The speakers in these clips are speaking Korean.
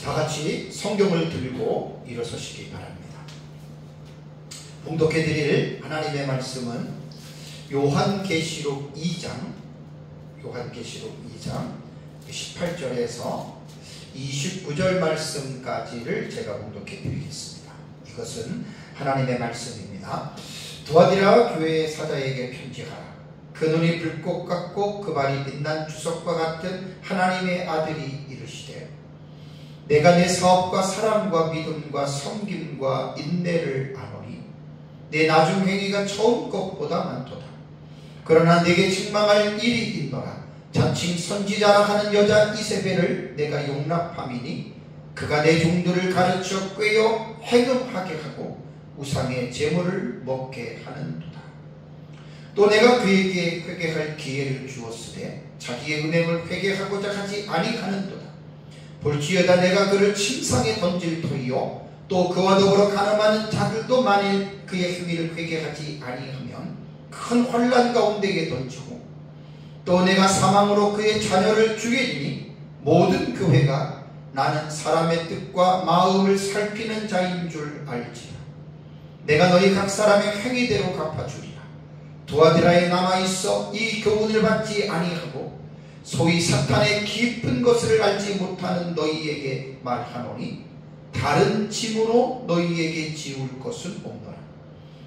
다 같이 성경을 들고 일어서시기 바랍니다. 봉독해 드릴 하나님의 말씀은 요한계시록 2장 18절에서 29절 말씀까지를 제가 봉독해 드리겠습니다. 이것은 하나님의 말씀입니다. 두아디라 교회의 사자에게 편지하라. 그 눈이 불꽃 같고 그 발이 빛난 주석과 같은 하나님의 아들이 이르시되, 내가 내 사업과 사랑과 믿음과 섬김과 인내를 아노니 내 나중 행위가 처음 것보다 많도다. 그러나 내게 책망할 일이 있노라. 자칭 선지자라 하는 여자 이세벨을 내가 용납함이니 그가 내 종들을 가르쳐 꿰어 행음하게 하고 우상의 제물을 먹게 하는도다. 또 내가 그에게 회개할 기회를 주었으되 자기의 은행을 회개하고자 하지 아니하는도다. 볼지어다 내가 그를 침상에 던질 터이요 또 그와 더불어 가늠하는 자들도 만일 그의 행위를 회개하지 아니하면 큰 환난 가운데에 던지고, 또 내가 사망으로 그의 자녀를 죽이리니 모든 교회가 나는 사람의 뜻과 마음을 살피는 자인 줄 알지라. 내가 너희 각 사람의 행위대로 갚아주리라. 두아디라에 남아있어 이 교훈을 받지 아니하고 소위 사탄의 깊은 것을 알지 못하는 너희에게 말하노니 다른 짐으로 너희에게 지울 것은 없노라.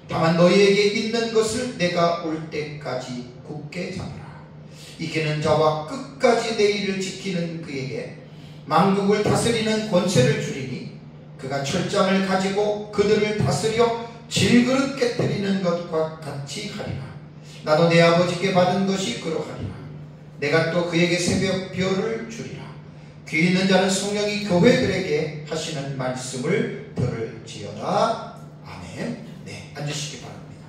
다만 너희에게 있는 것을 내가 올 때까지 굳게 잡으라. 이기는 자와 끝까지 내 일을 지키는 그에게 만국을 다스리는 권세를 주리니 그가 철장을 가지고 그들을 다스려 질그릇 깨뜨리는 것과 같이 하리라. 나도 내 아버지께 받은 것이 그러하리라. 내가 또 그에게 새벽별을 주리라. 귀 있는 자는 성령이 교회들에게 하시는 말씀을 들을지어다. 아멘. 네, 앉으시기 바랍니다.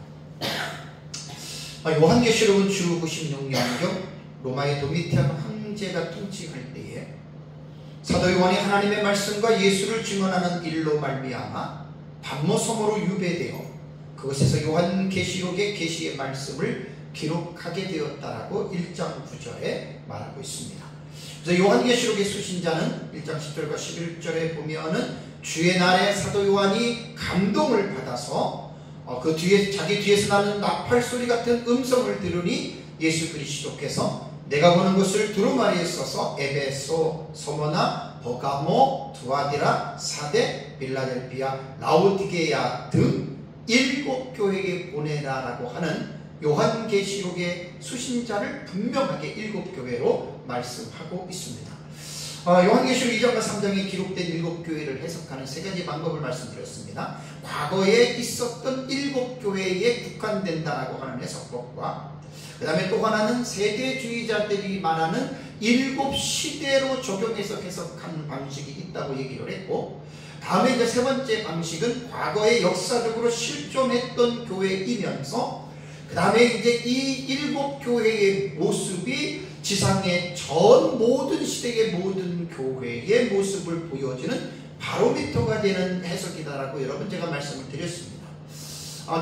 요한계시록은 주 96년경 로마의 도미티안 황제가 통치할 때에 사도 요한이 하나님의 말씀과 예수를 증언하는 일로 말미암아 반모섬으로 유배되어 그것에서 요한계시록의 계시의 말씀을 기록하게 되었다라고 1장 9절에 말하고 있습니다. 그래서 요한계시록의 수신자는 1장 10절과 11절에 보면은 주의 날에 사도 요한이 감동을 받아서 그 뒤에 자기 뒤에서 나는 나팔 소리 같은 음성을 들으니 예수 그리스도께서 내가 보는 것을 두루마리에 써서 에베소, 서머나, 버가모, 두아디라, 사데, 빌라델비아, 라오디게야 등 7교회에 보내라라고 하는 요한계시록의 수신자를 분명하게 7교회로 말씀하고 있습니다. 요한계시록 2장과 3장에 기록된 7교회를 해석하는 3가지 방법을 말씀드렸습니다. 과거에 있었던 7교회에 국한된다라고 하는 해석법과, 그 다음에 또 하나는 세대주의자들이 말하는 7시대로 적용해서 해석하는 방식이 있다고 얘기를 했고, 다음에 이제 3번째 방식은 과거에 역사적으로 실존했던 교회이면서 그 다음에 이제 이 7교회의 모습이 지상의 전 모든 시대의 모든 교회의 모습을 보여주는 바로미터가 되는 해석이다라고 여러분 제가 말씀을 드렸습니다.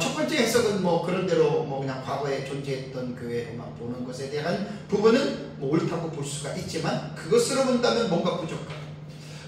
첫 번째 해석은 그런 대로 그냥 과거에 존재했던 교회로만 보는 것에 대한 부분은 옳다고 볼 수가 있지만, 그것으로 본다면 뭔가 부족하고,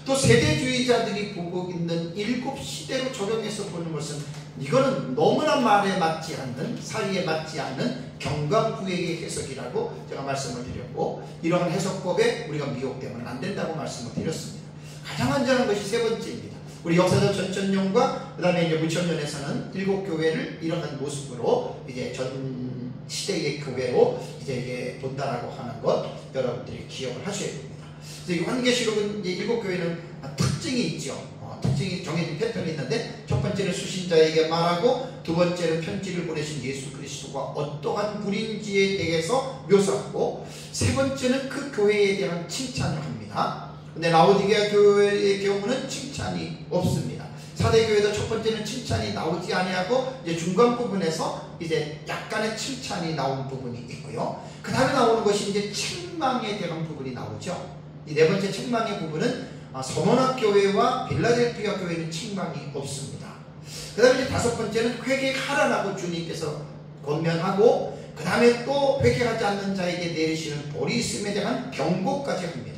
또 세대주의자들이 보고 있는 7시대로 적용해서 보는 것은 이거는 너무나 말에 맞지 않는, 사이에 맞지 않는 경강부의 해석이라고 제가 말씀을 드렸고, 이러한 해석법에 우리가 미혹되면 안 된다고 말씀을 드렸습니다. 가장 안전한 것이 3번째입니다. 우리 역사적 전천년과 그 다음에 이제 무천년에서는 7교회를 이러한 모습으로 이제 전 시대의 교회로 이제 본다라고 하는 것 여러분들이 기억을 하셔야 됩니다. 그래서 요한계시록은 이제 7교회는 특징이 있죠. 특징이 정해진 패턴이 있는데, 첫 번째는 수신자에게 말하고, 두 번째는 편지를 보내신 예수 그리스도가 어떠한 분인지에 대해서 묘사하고, 세 번째는 그 교회에 대한 칭찬을 합니다. 근데 라오디게아 교회의 경우는 칭찬이 없습니다. 사대교회도 첫 번째는 칭찬이 나오지 아니하고 이제 중간 부분에서 이제 약간의 칭찬이 나온 부분이 있고요. 그 다음에 나오는 것이 이제 책망에 대한 부분이 나오죠. 이 네 번째 책망의 부분은 서머나 교회와 빌라델피아 교회는 책망이 없습니다. 그 다음에 이제 다섯 번째는 회개하라라고 주님께서 권면하고, 그 다음에 또 회개하지 않는 자에게 내리시는 벌이 있음에 대한 경고까지 합니다.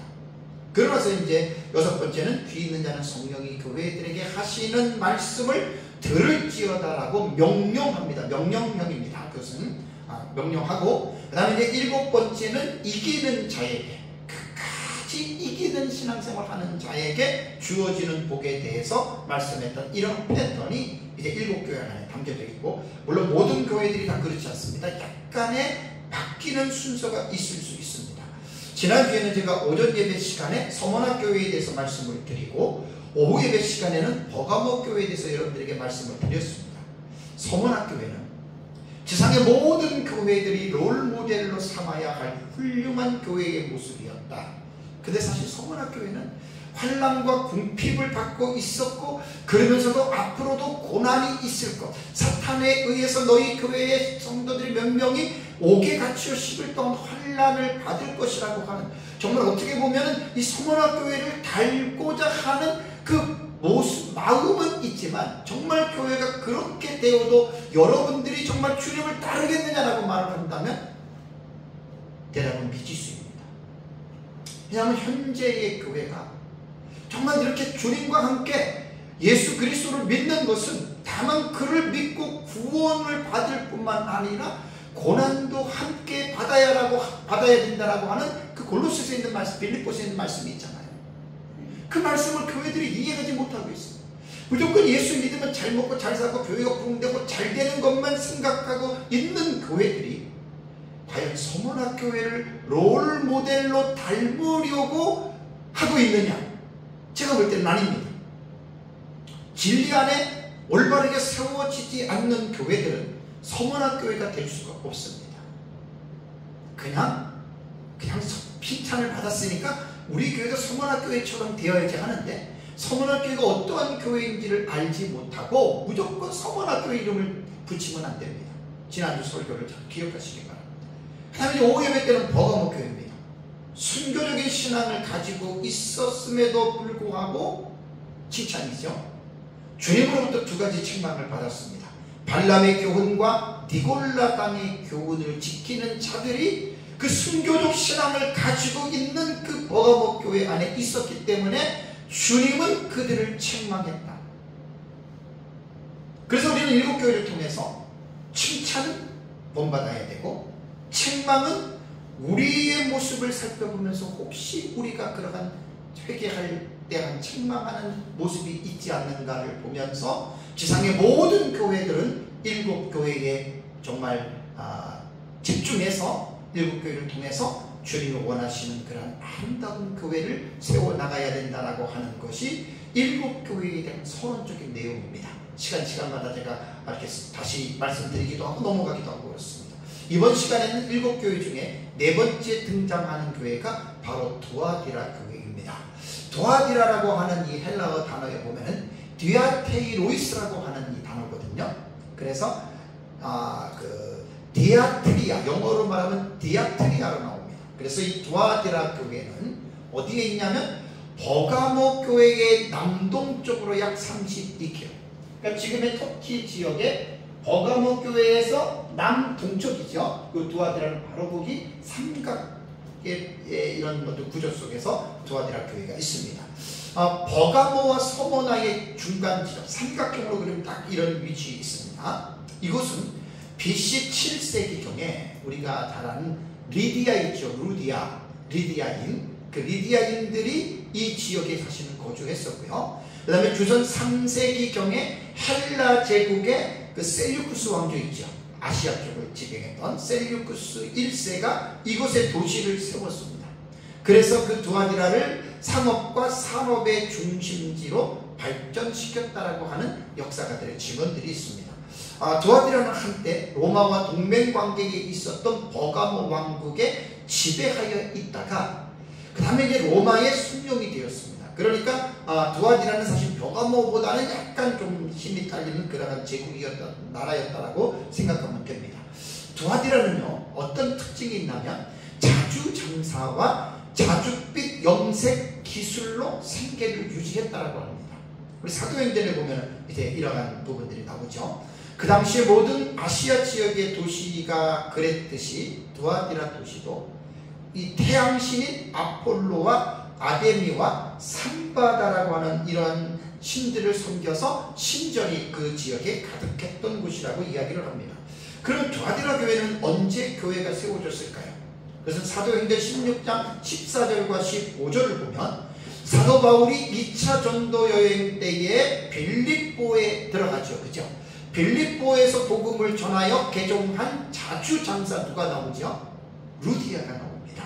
그러나서 이제 6번째는 귀 있는 자는 성령이 교회들에게 하시는 말씀을 들을지어다라고 명령합니다. 명령형입니다. 그것은 명령하고, 그 다음에 이제 7번째는 이기는 자에게, 끝까지 이기는 신앙생활 하는 자에게 주어지는 복에 대해서 말씀했던 이런 패턴이 이제 7교회 안에 담겨져 있고, 물론 모든 교회들이 다 그렇지 않습니다. 약간의 바뀌는 순서가 있을 수 있습니다. 지난주에는 제가 오전 예배 시간에 서문학 교회에 대해서 말씀을 드리고, 오후 예배 시간에는 버가모 교회에 대해서 여러분들에게 말씀을 드렸습니다. 서문학 교회는 지상의 모든 교회들이 롤모델로 삼아야 할 훌륭한 교회의 모습이었다. 근데 사실 서문학 교회는 환난과 궁핍을 받고 있었고, 그러면서도 앞으로도 고난이 있을 것, 사탄에 의해서 너희 교회의 성도들이 몇 명이 옥에 갇혀 10일 동안 환난을 받을 것이라고 하는, 정말 어떻게 보면 이 서문학 교회를 달고자 하는 그 모습, 마음은 있지만, 정말 교회가 그렇게 되어도 여러분들이 정말 주님을 따르겠느냐라고 말을 한다면 대답은 미지수입니다. 왜냐하면 현재의 교회가 정말 이렇게 주님과 함께 예수 그리스도를 믿는 것은 다만 그를 믿고 구원을 받을 뿐만 아니라 고난도 함께 받아야 된다라고 하는 그 골로새서에 있는 말씀, 빌립보서에 있는 말씀이 있잖아요. 그 말씀을 교회들이 이해하지 못하고 있어요. 무조건 예수 믿으면 잘 먹고 잘 사고 교회가 부흥되고 잘 되는 것만 생각하고 있는 교회들이 과연 서문학 교회를 롤 모델로 닮으려고 하고 있느냐? 제가 볼 때는 아닙니다. 진리 안에 올바르게 세워지지 않는 교회들은 서문학 교회가 될 수가 없습니다. 그냥 칭찬을 받았으니까 우리 교회도 서문학 교회처럼 되어야지 하는데, 서문학 교회가 어떠한 교회인지를 알지 못하고 무조건 서문학 교회 이름을 붙이면 안 됩니다. 지난주 설교를 잘 기억하시기 바랍니다. 그 다음에 오후 예배 때는 버가모 교회입니다. 순교적인 신앙을 가지고 있었음에도 불구하고 칭찬이죠. 주님으로부터 2가지 책망을 받았습니다. 발람의 교훈과 니골라당의 교훈을 지키는 자들이 그 순교적 신앙을 가지고 있는 그 버가모 교회 안에 있었기 때문에 주님은 그들을 책망했다. 그래서 우리는 7교회를 통해서 칭찬은 본받아야 되고, 책망은 우리의 모습을 살펴보면서 혹시 우리가 그러한 회개할 때한 책망하는 모습이 있지 않는가를 보면서 지상의 모든 교회들은 7교회에 정말 집중해서 7교회를 통해서 주님이 원하시는 그런 아름다운 교회를 세워나가야 된다라고 하는 것이 7교회에 대한 서론적인 내용입니다. 시간마다 제가 이렇게 다시 말씀드리기도 하고 넘어가기도 하고 그렇습니다. 이번 시간에는 7교회 중에 4번째 등장하는 교회가 바로 두아디라 교회입니다. 두아디라라고 하는 이 헬라어 단어에 보면은 디아테이로이스라고 하는 이 단어거든요. 그래서 디아트리아, 영어로 말하면 디아트리아로 나옵니다. 그래서 이 두아디라 교회는 어디에 있냐면 버가모 교회의 남동쪽으로 약 32km, 그러니까 지금의 터키 지역의 버가모 교회에서 남동쪽이죠. 그 두아디라는 바로 거기 삼각의 이런 구조 속에서 두아디라 교회가 있습니다. 버가모와 서머나의 중간 지점, 삼각형으로 그리면 딱 이런 위치에 있습니다. 이곳은 BC 7세기경에 우리가 잘 아는 리디아 있죠. 리디아인. 그 리디아인들이 이 지역에 사실은 거주했었고요. 그 다음에 주전 3세기경에 헬라 제국의 그 셀류쿠스 왕조 있죠. 아시아 쪽을 지배했던 셀류쿠스 1세가 이곳에 도시를 세웠습니다. 그래서 그 두아디라를 상업과 산업의 중심지로 발전시켰다라고 하는 역사가들의 증언들이 있습니다. 두아디라는 한때 로마와 동맹관계에 있었던 버가모 왕국에 지배하여 있다가 그 다음에 이제 로마의 순종이 되었습니다. 그러니까 두아디라는 사실 버가모보다는 약간 좀 힘이 딸리는 그러한 제국이었다, 나라였다라고 생각하면 됩니다. 두아디라는요, 어떤 특징이 있냐면 자주 장사와 자줏빛 염색 기술로 생계를 유지했다라고 합니다. 우리 사도행전에 보면 이제 이러한 부분들이 나오죠. 그 당시에 모든 아시아 지역의 도시가 그랬듯이 두아디라 도시도 이 태양신인 아폴로와 아데미와 삼바다라고 하는 이러한 신들을 섬겨서 신전이 그 지역에 가득했던 곳이라고 이야기를 합니다. 그럼 두아디라 교회는 언제 교회가 세워졌을까요? 그래서 사도행전 16장 14절과 15절을 보면 사도 바울이 2차 전도 여행 때에 빌립보에 들어가죠. 그죠? 빌립보에서 복음을 전하여 개종한 자주장사 누가 나오죠? 루디아가 나옵니다.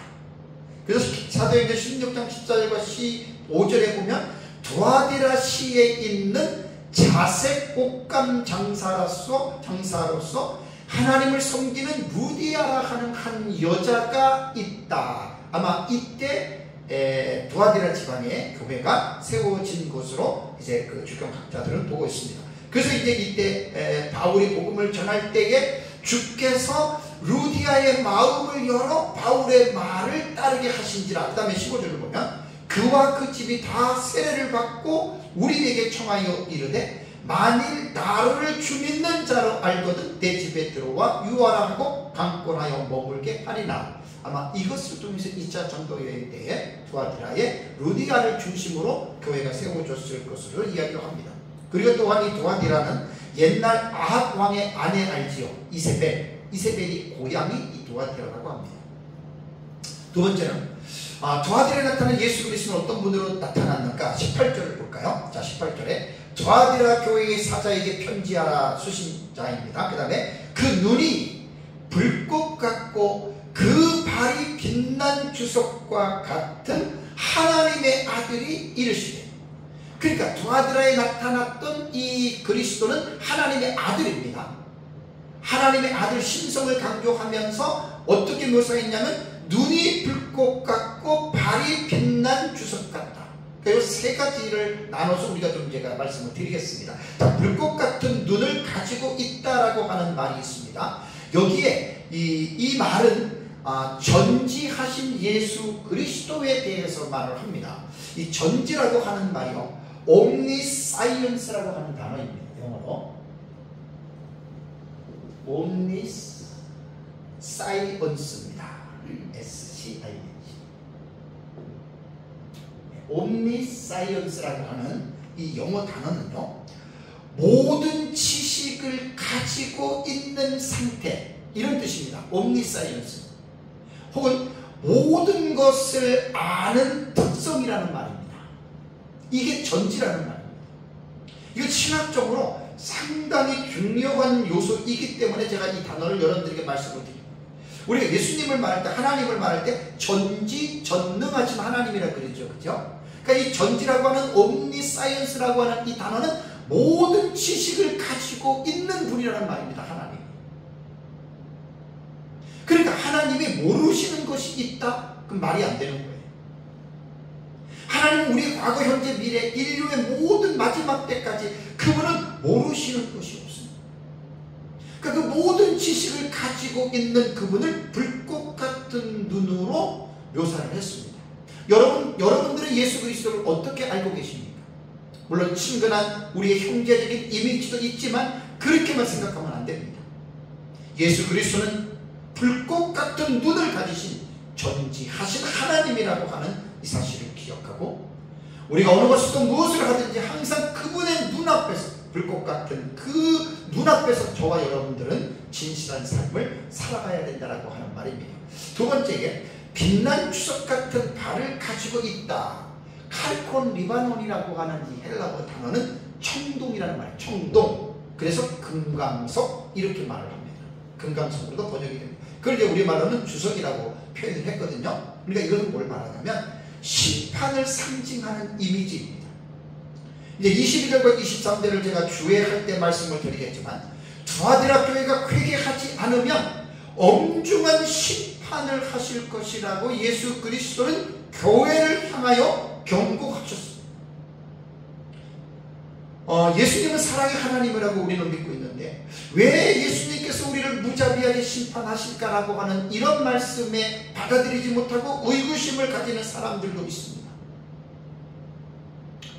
그래서 사도행전 16장 14절과 15절에 보면 두아디라시에 있는 자색 옷감 장사로서 하나님을 섬기는 루디아라 하는 한 여자가 있다. 아마 이때 두아디라 지방에 교회가 세워진 것으로 이제 그 주경학자들은 보고 있습니다. 그래서 이제 이때 바울이 복음을 전할 때에 주께서 루디아의 마음을 열어 바울의 말을 따르게 하신지라. 그 다음에 15절을 보면 그와 그 집이 다 세례를 받고 우리에게 청하여 이르되 만일 나를 주 믿는 자로 알거든 내 집에 들어와 유하라 하고 강권하여 머물게 하리라. 아마 이것을 통해서 2차 전도 여행 때에 두아디라에 루디아를 중심으로 교회가 세워졌을 것으로 이야기를 합니다. 그리고 또한 이 두아디라는 옛날 아합 왕의 아내 알지요? 이세벨이 고향이 이 두아디라라고 합니다. 두 번째는 두아디라에 나타난 예수 그리스도는 어떤 분으로 나타났는가? 18절을 볼까요? 자, 18절에 두아디라 교회의 사자에게 편지하라 수신자입니다. 그 다음에 그 눈이 불꽃 같고 그 발이 빛난 주석과 같은 하나님의 아들이 이르시되, 그러니까 두아디라에 나타났던 이 그리스도는 하나님의 아들입니다. 하나님의 아들 신성을 강조하면서 어떻게 묘사했냐면 눈이 불꽃 같고 발이 빛난 주석 같다. 그리고 세 가지를 나눠서 우리가 좀 제가 말씀을 드리겠습니다. 불꽃 같은 눈을 가지고 있다라고 하는 말이 있습니다. 여기에 이 말은 전지하신 예수 그리스도에 대해서 말을 합니다. 이 전지라고 하는 말이요, omniscience라고 하는 단어입니다. 영어로 omniscience입니다. SCIENC. omniscience라고 하는 이 영어 단어는요, 모든 지식을 가지고 있는 상태, 이런 뜻입니다. omniscience. 혹은 모든 것을 아는 특성이라는 말입니다. 이게 전지라는 말입니다. 이거 신학적으로 상당히 중요한 요소이기 때문에 제가 이 단어를 여러분들에게 말씀을 드립니다. 우리가 예수님을 말할 때, 하나님을 말할 때 전지, 전능하신 하나님이라 그러죠. 그죠? 그러니까 이 전지라고 하는 omniscience라고 하는 이 단어는 모든 지식을 가지고 있는 분이라는 말입니다. 하나님. 그러니까 하나님이 모르시는 것이 있다? 그럼 말이 안 되는 거예요. 하나님은 우리 과거, 현재, 미래, 인류의 모든 마지막 때까지 그분은 모르시는 것이 없습니다. 그러니까 그 모든 지식을 가지고 있는 그분을 불꽃 같은 눈으로 묘사를 했습니다. 여러분들은 예수 그리스도를 어떻게 알고 계십니까? 물론 친근한 우리의 형제적인 이미지도 있지만 그렇게만 생각하면 안 됩니다. 예수 그리스도는 불꽃 같은 눈을 가지신 전지하신 하나님이라고 하는 이 사실을 기억하고, 우리가 어느 것이든 무엇을 하든지 항상 그분의 눈앞에서, 불꽃 같은 그 눈앞에서 저와 여러분들은 진실한 삶을 살아가야 된다라고 하는 말입니다. 두 번째에 빛난 주석 같은 발을 가지고 있다. 칼콘 리바논이라고 하는 이 헬라어 단어는 청동이라는 말이에요. 청동. 그래서 금강석, 이렇게 말을 합니다. 금강석으로도 번역이 됩니다. 그걸 이제 우리말로는 주석이라고 표현을 했거든요. 그러니까 이것은 뭘 말하냐면 심판을 상징하는 이미지입니다. 이제 22절과 23절을 제가 주회할 때 말씀을 드리겠지만, 두아디라 교회가 회개하지 않으면 엄중한 심판을 하실 것이라고 예수 그리스도는 교회를 향하여 경고하셨습니다. 예수님은 사랑의 하나님이라고 우리는 믿고 있는데 왜 예수님께서 우리를 무자비하게 심판하실까라고 하는 이런 말씀에 받아들이지 못하고 의구심을 가지는 사람들도 있습니다.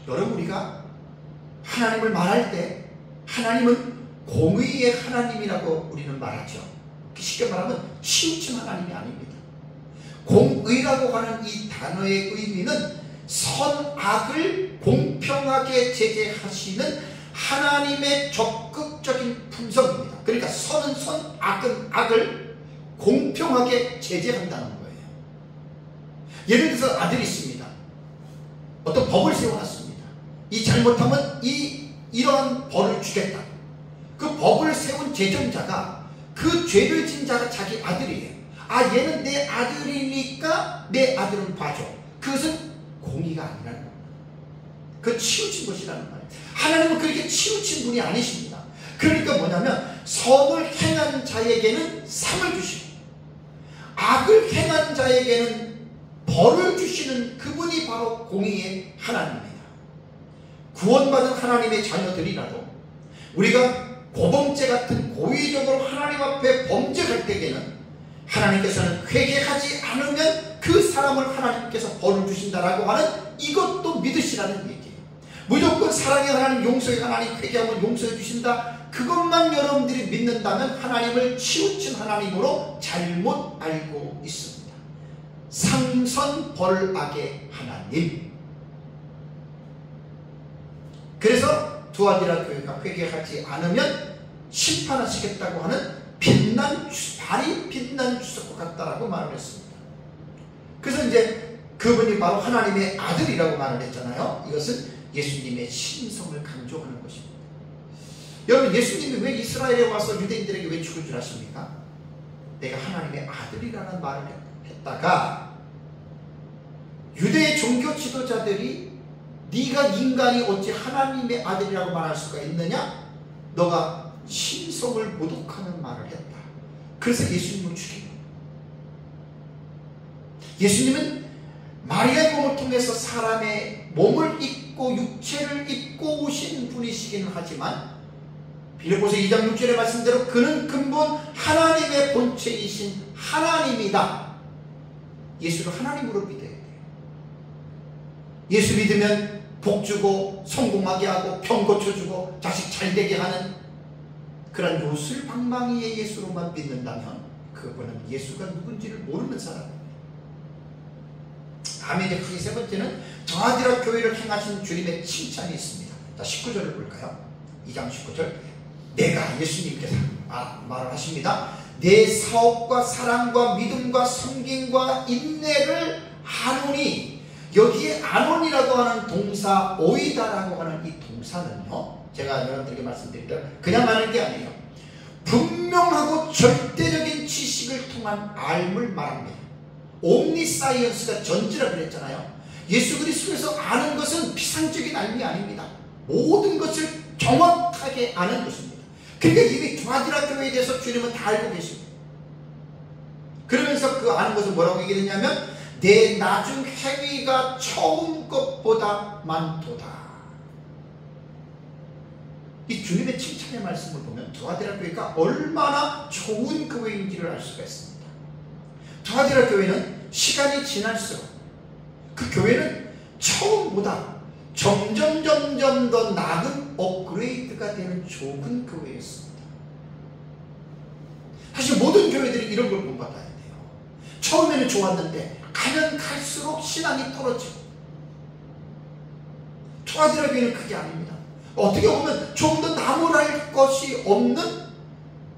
여러분, 우리가 하나님을 말할 때 하나님은 공의의 하나님이라고 우리는 말하죠. 쉽게 말하면 치우친 하나님이 아닙니다. 공의라고 하는 이 단어의 의미는 선악을 공평하게 제재하시는 하나님의 적극적인 품성입니다. 그러니까 선은 선, 악은 악을 공평하게 제재한다는 거예요. 예를 들어서 아들이 있습니다. 어떤 법을 세워놨습니다. 이 잘못하면 이러한 벌을 주겠다. 그 법을 세운 제정자가 그 죄를 진 자가 자기 아들이에요. 아, 얘는 내 아들이니까 내 아들은 봐줘. 그것은 공의가 아니라는 겁니다. 그 치우친 것이라는 말이에요. 하나님은 그렇게 치우친 분이 아니십니다. 그러니까 뭐냐면 선을 행한 자에게는 상을 주시고 악을 행한 자에게는 벌을 주시는 그분이 바로 공의의 하나님입니다. 구원받은 하나님의 자녀들이라도 우리가 고범죄 같은 고의적으로 하나님 앞에 범죄할 때에는 하나님께서는 회개하지 않으면 그 사람을 하나님께서 벌을 주신다라고 하는 이것도 믿으시라는 얘기예요. 무조건 사랑의 하나님, 용서의 하나님, 회개하면 용서해 주신다. 그것만 여러분들이 믿는다면 하나님을 치우친 하나님으로 잘못 알고 있습니다. 상선벌악의 하나님. 그래서 두아디라 교회가 회개하지 않으면 심판하시겠다고 하는 발이 빛난 주석과 같다라고 말을 했습니다. 그래서 이제 그분이 바로 하나님의 아들이라고 말을 했잖아요. 이것은 예수님의 신성을 강조하는 것입니다. 여러분, 예수님이 왜 이스라엘에 와서 유대인들에게 왜 죽을 줄 아십니까? 내가 하나님의 아들이라는 말을 했다가 유대 종교 지도자들이 네가 인간이 어찌 하나님의 아들이라고 말할 수가 있느냐? 너가 신성을 모독하는 말을 했다. 그래서 예수님을 죽인 거예요. 예수님은 마리아의 몸을 통해서 사람의 몸을 입고 육체를 입고 오신 분이시기는 하지만 빌립보서 2장 6절의 말씀대로 그는 근본 하나님의 본체이신 하나님이다. 예수를 하나님으로 믿어야 돼요. 예수 믿으면 복 주고 성공하게 하고 병 고쳐주고 자식 잘되게 하는 그런 요술방망이의 예수로만 믿는다면 그분은 예수가 누군지를 모르는 사람입니다. 다음에 이제 크게 세 번째는 두아디라 교회를 행하신 주님의 칭찬이 있습니다. 자, 19절을 볼까요? 2장 19절. 내가 예수님께서 말을 하십니다. 내 사업과 사랑과 믿음과 섬김과 인내를 아노니. 여기에 아노니라고 하는 동사 오이다라고 하는 이 동사는요, 제가 여러분들에게 말씀드릴 때 그냥 하는 게 아니에요. 분명하고 절대적인 지식을 통한 알을 말합니다. 옴니사이언스가 전지라 그랬잖아요. 예수 그리스도에서 아는 것은 피상적인 알미 아닙니다. 모든 것을 정확하게 아는 것입니다. 그러니까 이미 두아디라 교회에 대해서 주님은 다 알고 계십니다. 그러면서 그 아는 것을 뭐라고 얘기했냐면 내 나중 행위가 처음 것보다 많도다. 이 주님의 칭찬의 말씀을 보면 두아디라 교회가 얼마나 좋은 교회인지를 알 수가 있습니다. 두아디라 교회는 시간이 지날수록 그 교회는 처음보다 점점 더 나은 업그레이드가 되는 좋은 교회였습니다. 사실 모든 교회들이 이런 걸 본받아야 돼요. 처음에는 좋았는데 가면 갈수록 신앙이 떨어지고, 두아디라 교회는 그게 아닙니다. 어떻게 보면 좀 더 나무랄 것이 없는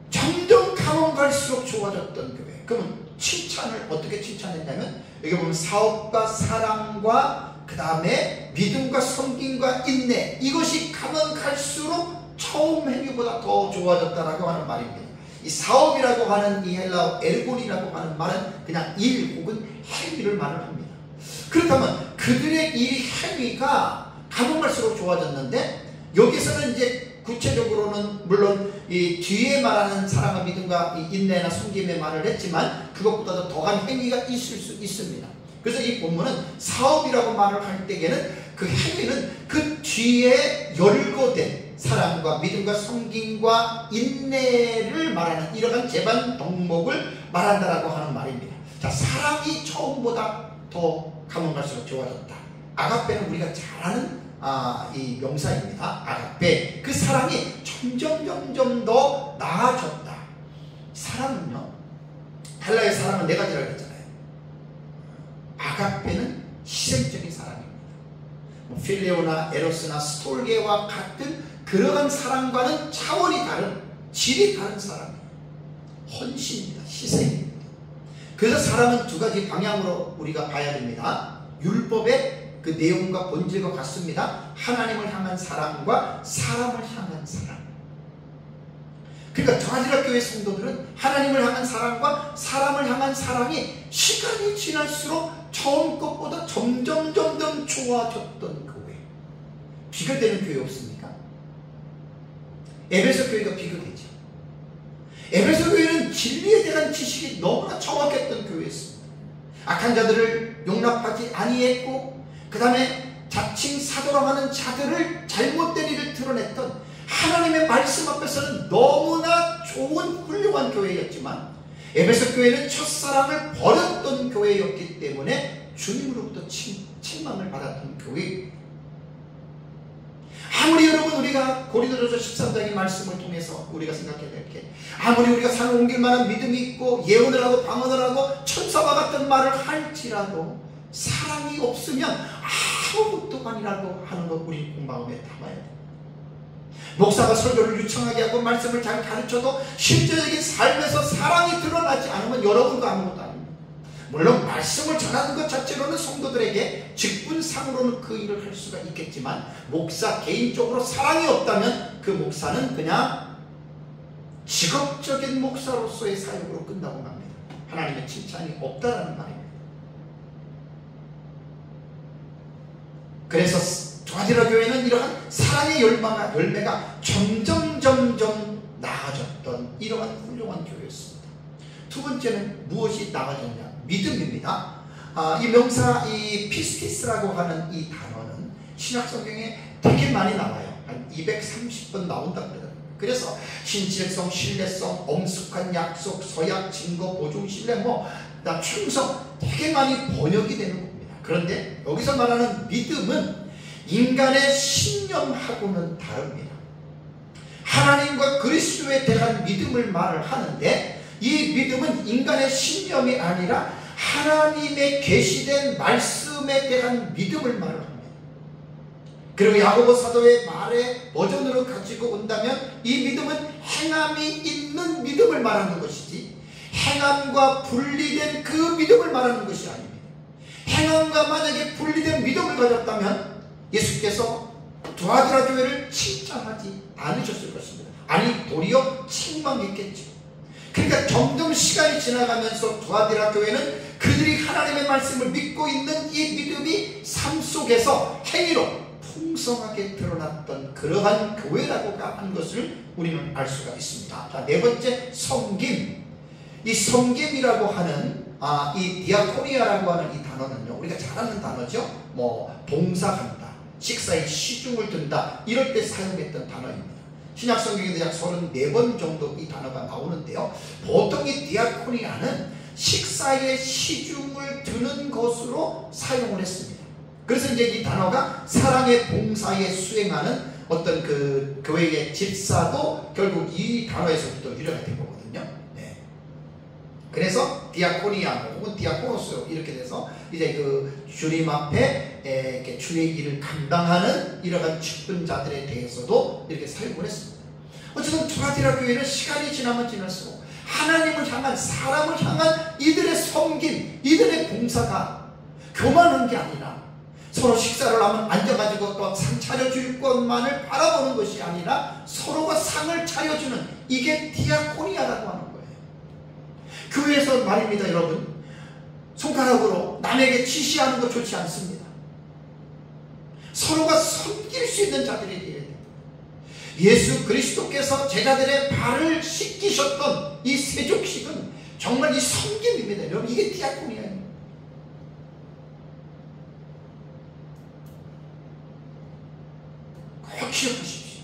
점점 가면 갈수록 좋아졌던 교회. 그러면 칭찬을 어떻게 칭찬했냐면 여기 보면 사업과 사랑과 그 다음에 믿음과 섬김과 인내, 이것이 가면 갈수록 처음 행위보다 더 좋아졌다라고 하는 말입니다. 이 사업이라고 하는 이 헬라어 엘곤이라고 하는 말은 그냥 일 혹은 행위를 말을 합니다. 그렇다면 그들의 이 행위가 가면 갈수록 좋아졌는데 여기서는 이제 구체적으로는 물론 이 뒤에 말하는 사랑과 믿음과 이 인내나 섬김의 말을 했지만 그것보다도 더한 행위가 있을 수 있습니다. 그래서 이 본문은 사업이라고 말을 할 때에는 그 행위는 그 뒤에 열거된 사랑과 믿음과 섬김과 인내를 말하는 이러한 재반 덕목을 말한다라고 하는 말입니다. 자, 사랑이 처음보다 더 가면 갈수록 좋아졌다. 아가페는 우리가 잘 아는 이 명사입니다. 아가페. 그 사랑이 점점 더 나아졌다. 사랑은요, 헬라의 사랑은 네 가지라고 했잖아요. 아가페는 희생적인 사랑입니다. 필레오나 에로스나 스톨게와 같은 그러한 사랑과는 차원이 다른, 질이 다른 사랑이에요. 헌신입니다. 희생입니다. 그래서 사랑은 두 가지 방향으로 우리가 봐야 됩니다. 율법의 그 내용과 본질과 같습니다. 하나님을 향한 사랑과 사람을 향한 사랑. 그러니까 조아지라 교회 성도들은 하나님을 향한 사랑과 사람을 향한 사랑이 시간이 지날수록 처음 것보다 점점 좋아졌던 교회. 비교되는 교회 없습니까? 에베소 교회가 비교되죠. 에베소 교회는 진리에 대한 지식이 너무나 정확했던 교회였습니다. 악한 자들을 용납하지 아니했고, 그 다음에 자칭 사도라고 하는 자들을 잘못된 일을 드러냈던 하나님의 말씀 앞에서는 너무나 좋은 훌륭한 교회였지만, 에베소 교회는 첫사랑을 버렸던 교회였기 때문에 주님으로부터 책망을 받았던 교회입니다. 아무리 여러분 우리가 고린도전서 13장의 말씀을 통해서 우리가 생각해야 될 게, 아무리 우리가 산을 옮길 만한 믿음이 있고 예언을 하고 방언을 하고 천사와 같은 말을 할지라도 사랑이 없으면 아무것도 아니라고 하는 것 우리 마음에 담아야 돼요. 목사가 설교를 유창하게 하고 말씀을 잘 가르쳐도 실제적인 삶에서 사랑이 드러나지 않으면 여러분도 아무것도 아닙니다. 물론 말씀을 전하는 것 자체로는 성도들에게 직분상으로는 그 일을 할 수가 있겠지만, 목사 개인적으로 사랑이 없다면 그 목사는 그냥 직업적인 목사로서의 사역으로 끝나고 맙니다. 하나님의 칭찬이 없다라는 말입니다. 그래서 조아지라 교회는 이러한 사랑의 열매가 점점 나아졌던 이러한 훌륭한 교회였습니다. 두 번째는 무엇이 나아졌냐? 믿음입니다. 이 명사, 이 피스티스라고 하는 이 단어는 신약 성경에 되게 많이 나와요. 한 230번 나온다고 그러더라고요. 그래서 신실성, 신뢰성, 엄숙한 약속, 서약, 증거, 보증, 신뢰, 충성 되게 많이 번역이 되는 겁니다. 그런데 여기서 말하는 믿음은 인간의 신념하고는 다릅니다. 하나님과 그리스도에 대한 믿음을 말을 하는데, 이 믿음은 인간의 신념이 아니라 하나님의 계시된 말씀에 대한 믿음을 말을 합니다. 그리고 야고보 사도의 말의 버전으로 가지고 온다면 이 믿음은 행함이 있는 믿음을 말하는 것이지, 행함과 분리된 그 믿음을 말하는 것이 아닙니다. 행함과 만약에 분리된 믿음을 가졌다면 예수께서 두아디라 교회를 칭찬하지 않으셨을 것입니다. 아니, 도리어 책망했겠죠. 그러니까 점점 시간이 지나가면서 두아디라 교회는 그들이 하나님의 말씀을 믿고 있는 이 믿음이 삶 속에서 행위로 풍성하게 드러났던 그러한 교회라고 하는 것을 우리는 알 수가 있습니다. 자, 네 번째, 섬김. 이 섬김이라고 하는 이 디아코니아라고 하는 이 단어는요, 우리가 잘 아는 단어죠. 봉사한다, 식사에 시중을 든다, 이럴 때 사용했던 단어입니다. 신약 성경에도 약 34번 정도 이 단어가 나오는데요, 보통 이 디아코니아는 식사에 시중을 드는 것으로 사용을 했습니다. 그래서 이제 이 단어가 사랑의 봉사에 수행하는 어떤 그 교회의 집사도 결국 이 단어에서부터 유래가 된 거거든요. 네. 그래서 디아코니아 혹은 디아코노스 이렇게 돼서 이제 그 주님 앞에 이렇게 주의 일을 감당하는 이러한 직분자들에 대해서도 이렇게 사용을 했습니다. 어쨌든 두아디라 교회는 시간이 지나면 지날수록 하나님을 향한, 사람을 향한 이들의 섬김, 이들의 봉사가 교만한 게 아니라, 서로 식사를 하면 앉아가지고 또 상 차려줄 것만을 바라보는 것이 아니라 서로가 상을 차려주는, 이게 디아코니아라고 하는 거예요. 교회에서 말입니다, 여러분. 손가락으로 남에게 지시하는 거 좋지 않습니다. 서로가 섬길 수 있는 자들이 되어야 됩니다. 예수 그리스도께서 제자들의 발을 씻기셨던 이 세족식은 정말 이 섬김입니다. 여러분, 이게 디아코니아입니다. 꼭 기억하십시오.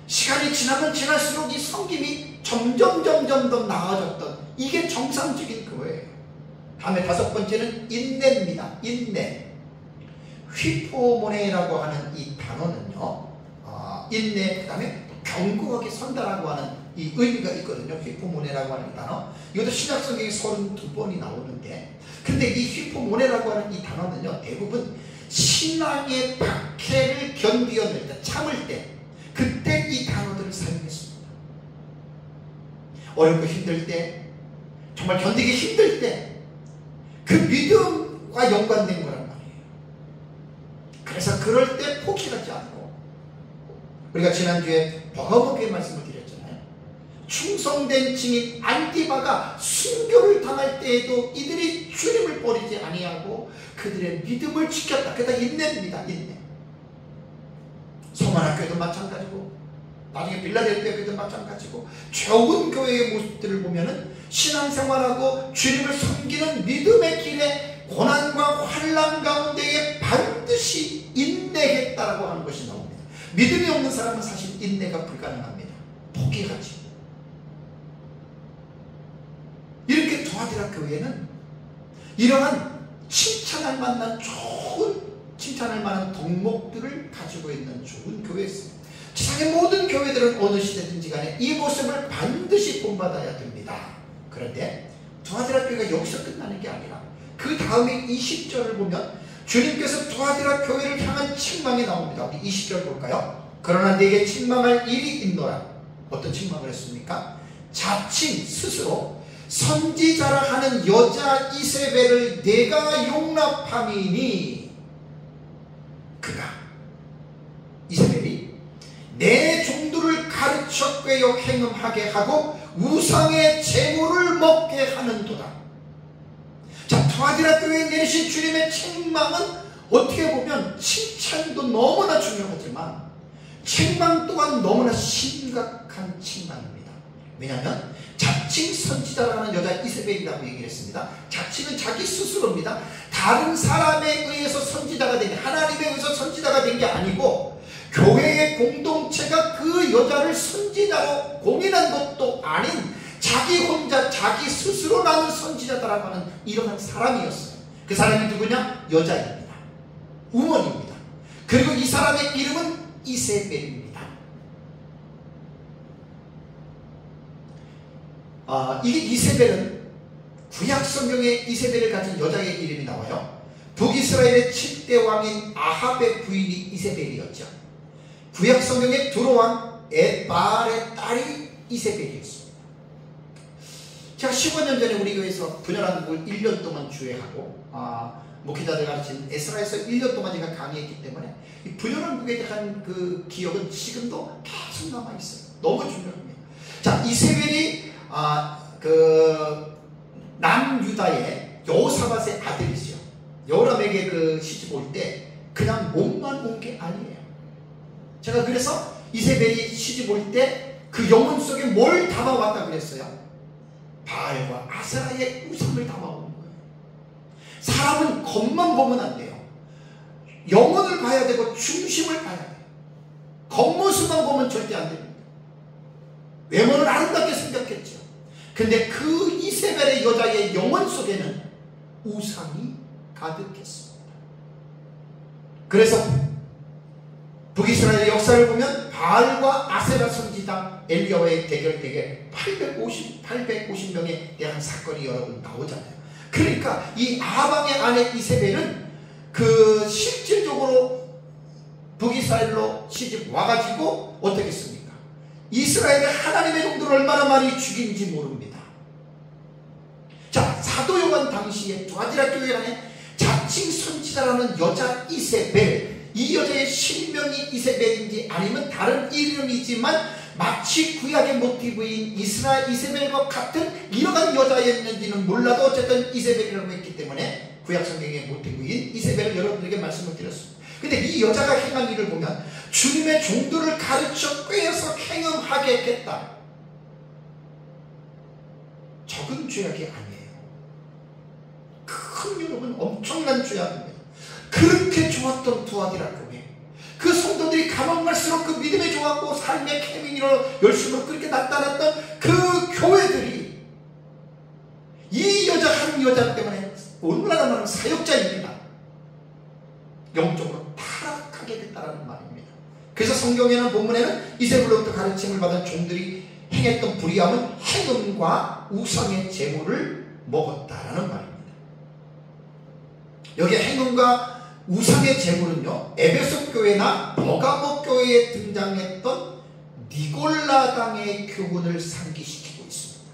시간이 지나면 지날수록 이 섬김이 점점 더 나아졌던, 이게 정상적인 거예요. 다음에 다섯 번째는 인내입니다. 인내. 휘포모네라고 하는 이 단어는요, 인내, 그 다음에 견고하게 선다라고 하는 이 의미가 있거든요. 휘포모네라고 하는 단어, 이것도 신약성경에 32번이 나오는데, 근데 이 휘포모네라고 하는 이 단어는요, 대부분 신앙의 박해를 견디어낼 때, 참을 때, 그때 이 단어들을 사용했습니다. 어렵고 힘들 때, 정말 견디기 힘들 때 그 믿음과 연관된 거란 말이에요. 그래서 그럴 때 포기하지 않고, 우리가 지난주에 버거먹게 말씀을 드렸잖아요. 충성된 증인 안디바가 순교를 당할 때에도 이들이 주님을 버리지 아니하고 그들의 믿음을 지켰다. 그다 인내입니다. 인내. 소만학교도 마찬가지고, 나중에 빌라델피아 교회도 마찬가지고, 좋은 교회의 모습들을 보면은 신앙생활하고 주님을 섬기는 믿음의 길에 고난과 환난 가운데에 반드시 인내했다라고 하는 것이 나옵니다. 믿음이 없는 사람은 사실 인내가 불가능합니다. 포기하지. 이렇게 도하디라 교회는 이러한 칭찬할 만한 좋은, 칭찬할 만한 덕목들을 가지고 있는 좋은 교회였습니다. 세상의 모든 교회들은 어느 시대든지 간에 이 모습을 반드시 본받아야 됩니다. 그런데 도하디라 교회가 여기서 끝나는 게 아니라 그 다음에 20절을 보면 주님께서 도하디라 교회를 향한 책망이 나옵니다. 우리 20절 볼까요? 그러나 내게 책망할 일이 있노라. 어떤 책망을 했습니까? 자칭 스스로 선지자라 하는 여자 이세벨을 내가 용납함이니, 그가, 이세벨이 내 종들을 가르쳐 꾀어 행음하게 하고 우상의 제물을 먹게 하는도다. 자, 도하디라 교회에 내리신 주님의 책망은 어떻게 보면 칭찬도 너무나 중요하지만 책망 또한 너무나 심각한 책망입니다. 왜냐하면 자칭 선지자라는 여자 이세벨이라고 얘기를 했습니다. 자칭은 자기 스스로입니다. 다른 사람에 의해서 선지자가 된 게, 하나님에 의해서 선지자가 된 게 아니고 교회의 공동체가 그 여자를 선지자로 공인한 것도 아닌 자기 혼자 자기 스스로 나는 선지자다라고 하는 이러한 사람이었어요. 그 사람이 누구냐? 여자입니다. 우먼입니다. 그리고 이 사람의 이름은 이세벨입니다. 이게 이세벨은 구약 성경에 이세벨을 가진 여자의 이름이 나와요. 북이스라엘의 7대 왕인 아합의 부인이 이세벨이었죠. 구약 성경의 두로왕 에발의 딸이 이세벨이었습니다. 제가 15년 전에 우리 교회에서 분열한국을 1년 동안 주회하고 목회자들 가르치는 에스라에서 1년 동안 제가 강의했기 때문에 이 분열한국에 대한 그 기억은 지금도 계속 남아있어요. 너무 중요합니다. 자, 이세벨이 그 남유다의 여호사밧의 아들이죠. 여호람에게 그 시집 올 때 그냥 몸만 온 게 아니에요. 제가 그래서 이세벨이 시집 올 때 그 영혼 속에 뭘 담아왔다 그랬어요? 바알과 아세라의 우상을 담아온 거예요. 사람은 겉만 보면 안 돼요. 영혼을 봐야 되고 중심을 봐야 돼요. 겉모습만 보면 절대 안 됩니다. 외모는 아름답게 생겼겠죠. 근데 그 이세벨의 여자의 영혼 속에는 우상이 가득했습니다. 그래서 북이스라엘의 역사를 보면 바알과 아세라 선지자 엘리야와의 대결되게 850명에 대한 사건이 여러 번 나오잖아요. 그러니까 이 아방의 아내 이세벨은 그 실질적으로 북이스라엘로 시집 와가지고 어떻게 했습니까? 이스라엘의 하나님의 종들을 얼마나 많이 죽인지 모릅니다. 자, 사도 요한 당시에 도하디라 교회 안에 자칭 선지자라는 여자 이세벨, 이 여자의 실명이 이세벨인지 아니면 다른 이름이지만 마치 구약의 모티브인 이세벨과 같은 이러한 여자였는지는 몰라도 어쨌든 이세벨이라고 했기 때문에 구약 성경의 모티브인 이세벨을 여러분들에게 말씀을 드렸습니다. 근데 이 여자가 행한 일을 보면 주님의 종들을 가르쳐 꾀어서 행음하게 했다. 적은 죄악이 아니에요. 큰 여러분 엄청난 죄악입니다. 그렇게 좋았던 도하디라 교회, 그 성도들이 가만 갈수록 그 믿음에 좋았고 삶의 케미니로 열심으로 그렇게 나타났던 그 교회들이 이 여자 한 여자 때문에 얼마나 많은 사역자입니다. 영적으로 타락하게 됐다는 말입니다. 그래서 성경에는 본문에는 이세벨로부터 가르침을 받은 종들이 행했던 불의함은 행음과 우상의 제물을 먹었다라는 말입니다. 여기 행음과 우상의 제물은요, 에베소 교회나 버가모 교회에 등장했던 니골라당의 교훈을 상기시키고 있습니다.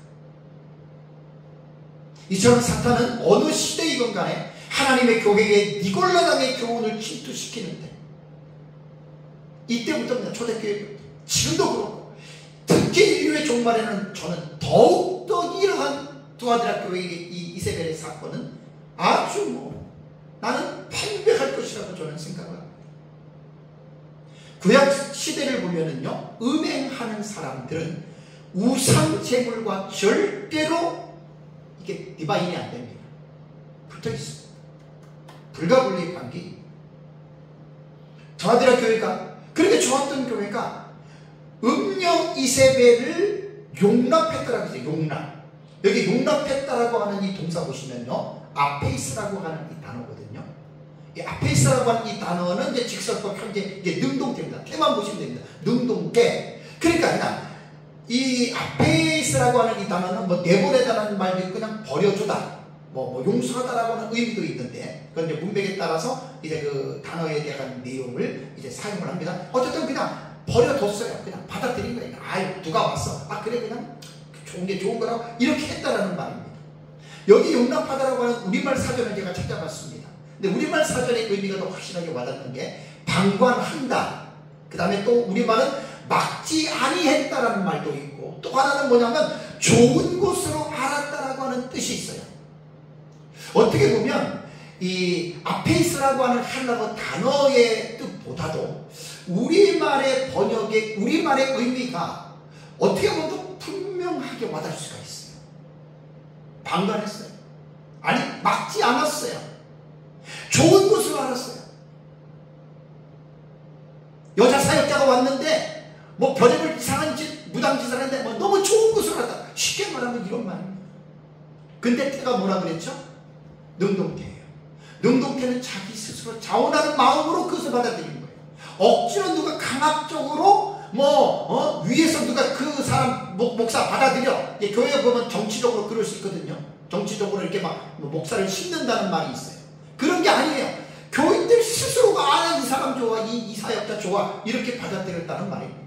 이처럼 사탄은 어느 시대이건 간에 하나님의 교회에 니골라당의 교훈을 침투시키는데, 이때부터입니다. 초대교회부터. 지금도 그렇고, 특히 인류의 종말에는 저는 더욱더 이러한 두아드라 교회의 이 이세벨의 사건은 아주 나는 판별할 것이라고 저는 생각을 합니다. 구약 시대를 보면은요, 음행하는 사람들은 우상 제물과 절대로 이게 디바인이 안 됩니다. 붙어 있습니다. 불가분리 관계. 두아드라 교회가 그렇게 좋았던 교회가 음녀 이세벨을 용납했다라고 했어요. 용납. 여기 용납했다라고 하는 이 동사 보시면요, 아페이스라고 하는 이 단어거든요. 이 아페이스라고 하는 이 단어는 이제 직설법 현재 이제 능동태입니다. 태만 보시면 됩니다. 능동태. 그러니까 그냥 이 아페이스라고 하는 이 단어는 뭐 내보내다라는 말도 있고 그냥 버려주다, 뭐 용서하다라고 하는 의미도 있는데, 그건 이제 문맥에 따라서 이제 그 단어에 대한 내용을 이제 사용을 합니다. 어쨌든 그냥 버려뒀어요. 그냥 받아들인 거예요. 아유, 누가 왔어? 아, 그래, 그냥 좋은 게 좋은 거라고 이렇게 했다라는 말입니다. 여기 용납하다라고 하는 우리말 사전을 제가 찾아봤습니다. 근데 우리말 사전의 의미가 더 확실하게 와닿는 게 방관한다. 그 다음에 또 우리말은 막지 아니했다라는 말도 있고, 또 하나는 뭐냐면 좋은 곳으로 알았다라고 하는 뜻이 있어요. 어떻게 보면 이 아페이스라고 하는 헬라어 단어의 뜻보다도 우리말의 번역의 우리말의 의미가 어떻게 보면 더 분명하게 와닿을 수가 있어요. 방관했어요. 아니, 막지 않았어요. 좋은 곳으로 알았어요. 여자 사역자가 왔는데 뭐 별의별 이상한 짓, 무당짓을 했는데 뭐 너무 좋은 곳으로 알았다. 쉽게 말하면 이런 말입니다. 근데 때가 뭐라 그랬죠? 능동태예요. 능동태는 자기 스스로 자원하는 마음으로 그것을 받아들이는 거예요. 억지로 누가 강압적으로 위에서 누가 그 사람 목사 받아들여. 교회 보면 정치적으로 그럴 수 있거든요. 정치적으로 이렇게 막 목사를 심는다는 말이 있어요. 그런 게 아니에요. 교인들 스스로가 이 사람 좋아, 이 사역자 좋아, 이렇게 받아들였다는 말입니다.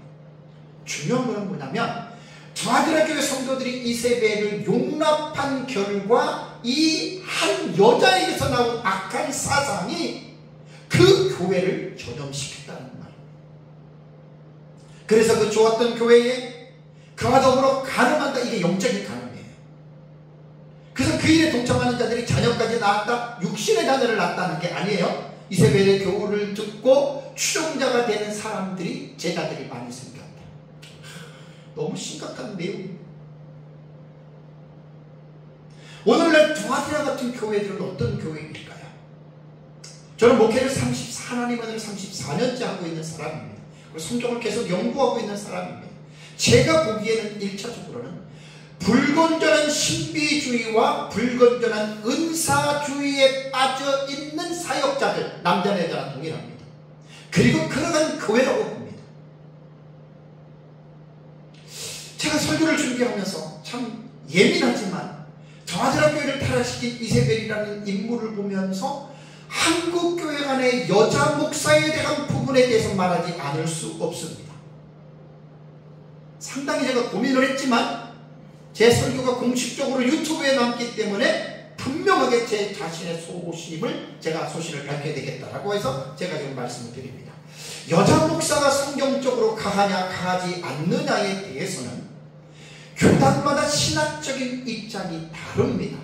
중요한 건 뭐냐면 두아드라 교회 성도들이 이세벨을 용납한 결과 이 한 여자에게서 나온 악한 사상이 그 교회를 전염시켰다는 말입니다. 그래서 그 좋았던 교회에 그와 더불어 간음한다. 이게 영적인 간음이에요. 그래서 그 일에 동참하는 자들이 자녀까지 낳았다. 육신의 자녀를 낳았다는 게 아니에요. 이세벨의 교훈을 듣고 추종자가 되는 사람들이, 제자들이 많이 생겼다. 너무 심각한 내용입니다. 오늘날 두아드라 같은 교회들은 어떤 교회일까요? 저는 목회를 하나님 은혜로 34년째 하고 있는 사람입니다. 그리고 성경을 계속 연구하고 있는 사람입니다. 제가 보기에는 1차적으로는 불건전한 신비주의와 불건전한 은사주의에 빠져있는 사역자들, 남자나 여자나 동일합니다. 그리고 그러한 교회라고 봅니다. 제가 설교를 준비하면서 참 예민하지만 두아드라 교회를 타락시킨 이세벨이라는 인물을 보면서 한국 교회 안에 여자 목사에 대한 부분에 대해서 말하지 않을 수 없습니다. 상당히 제가 고민을 했지만 제 설교가 공식적으로 유튜브에 남기 때문에 분명하게 제 자신의 소신을 밝혀야 되겠다라고 해서 제가 지금 말씀을 드립니다. 여자 목사가 성경적으로 가하냐 가하지 않느냐에 대해서는 교단마다 신학적인 입장이 다릅니다.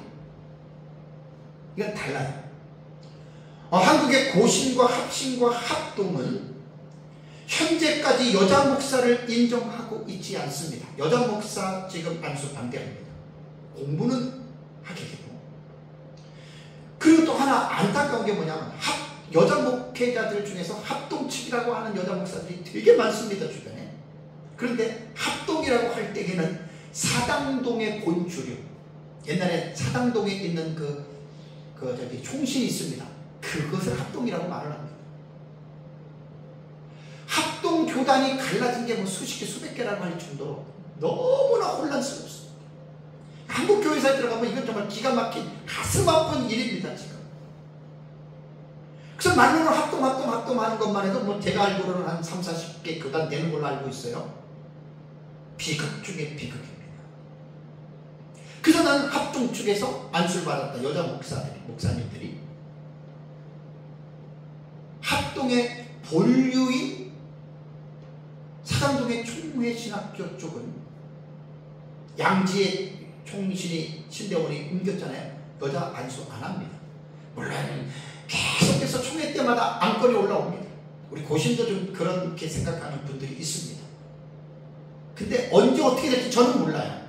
이건 달라요. 한국의 고신과 합신과 합동은 현재까지 여자 목사를 인정하고 있지 않습니다. 여자 목사 지금 안수 반대합니다. 공부는 하겠고. 그리고 또 하나 안타까운 게 뭐냐면 여자 목회자들 중에서 합동 측이라고 하는 여자 목사들이 되게 많습니다, 주변에. 그런데 합동이라고 할 때에는 사당동의 본주류, 옛날에 사당동에 있는 총신이 있습니다. 그것을 합동이라고 말을 합니다. 합동 교단이 갈라진 게 뭐 수십 개, 수백 개라고 할 정도로 너무나 혼란스럽습니다. 한국 교회사에 들어가면 이건 정말 기가 막힌 가슴 아픈 일입니다, 지금. 그래서 그래서 말로는 합동하는 것만 해도 뭐 제가 알기로는 한 3, 40개 교단 되는 걸로 알고 있어요. 비극 중에 비극입니다. 그래서 나는 합동 쪽에서 안수를 받았다. 여자 목사님들이 합동의 본류인 사당동의 총회신학교 쪽은 양지의 총신이 신대원이 옮겼잖아요. 여자 안수 안 합니다. 물론 계속해서 총회 때마다 안건이 올라옵니다. 우리 고신도 좀 그렇게 생각하는 분들이 있습니다. 근데 언제 어떻게 될지 저는 몰라요.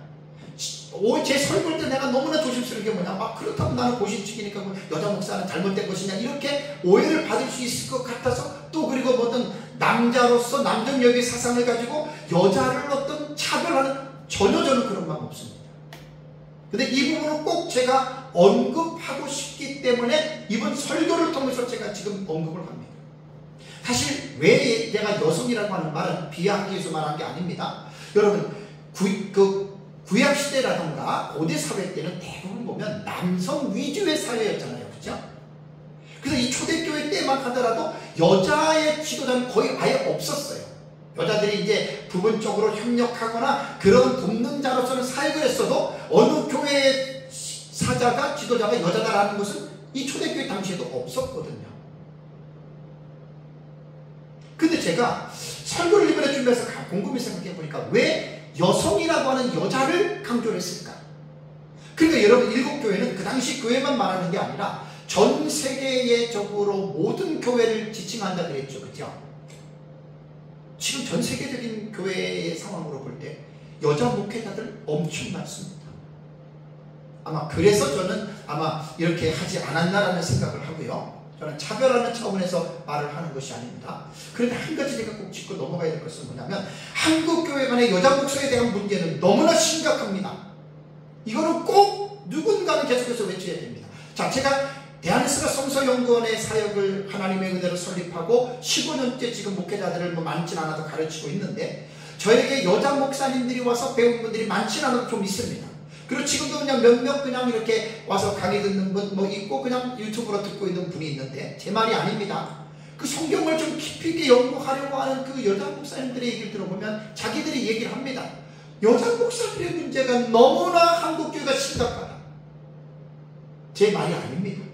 제 설교할 때 내가 너무나 조심스러운 게 뭐냐, 그렇다면 나는 고신 측이니까 여자 목사는 잘못된 것이냐, 이렇게 오해를 받을 수 있을 것 같아서, 또 그리고 어떤 남자로서 남정역의 사상을 가지고 여자를 어떤 차별하는, 전혀 저는 그런 마음 없습니다. 근데 이 부분은 꼭 제가 언급하고 싶기 때문에 이번 설교를 통해서 제가 지금 언급을 합니다. 사실 왜 내가 여성이라고 하는 말은 비하하기 위해서 말한 게 아닙니다. 여러분, 구약시대라던가 고대사회 때는 대부분 보면 남성 위주의 사회였잖아요. 그죠? 그래서 이 초대교회 때만 하더라도 여자의 지도자는 거의 아예 없었어요. 여자들이 이제 부분적으로 협력하거나 그런 돕는 자로서는 사역을 했어도 어느 교회의 사자가, 지도자가 여자다라는 것은 이 초대교회 당시에도 없었거든요. 근데 제가 설교를 이번에 준비해서 곰곰이 생각해 보니까 왜 여성이라고 하는 여자를 강조를 했을까? 그러니까 여러분, 일곱 교회는 그 당시 교회만 말하는 게 아니라 전 세계적으로 모든 교회를 지칭한다 그랬죠. 그죠? 지금 전 세계적인 교회의 상황으로 볼 때 여자 목회자들 엄청 많습니다. 아마 그래서 저는 아마 이렇게 하지 않았나라는 생각을 하고요. 저는 차별하는 차원에서 말을 하는 것이 아닙니다. 그런데 한 가지 제가 꼭 짚고 넘어가야 될 것은 뭐냐면, 한국교회 간의 여자 목사에 대한 문제는 너무나 심각합니다. 이거는 꼭 누군가는 계속해서 외쳐야 됩니다. 자, 제가 대한예수가 성서연구원의 사역을 하나님의 은혜로 설립하고 15년째 지금 목회자들을 뭐 많진 않아도 가르치고 있는데, 저에게 여자 목사님들이 와서 배운 분들이 많진 않아도 좀 있습니다. 그리고 지금도 그냥 몇몇 그냥 이렇게 와서 강의 듣는 분 뭐 있고, 그냥 유튜브로 듣고 있는 분이 있는데, 제 말이 아닙니다. 그 성경을 좀 깊이 있게 연구하려고 하는 그 여자 목사님들의 얘기를 들어보면 자기들이 얘기를 합니다. 여자 목사들의 문제가 너무나 한국교회가 심각하다. 제 말이 아닙니다.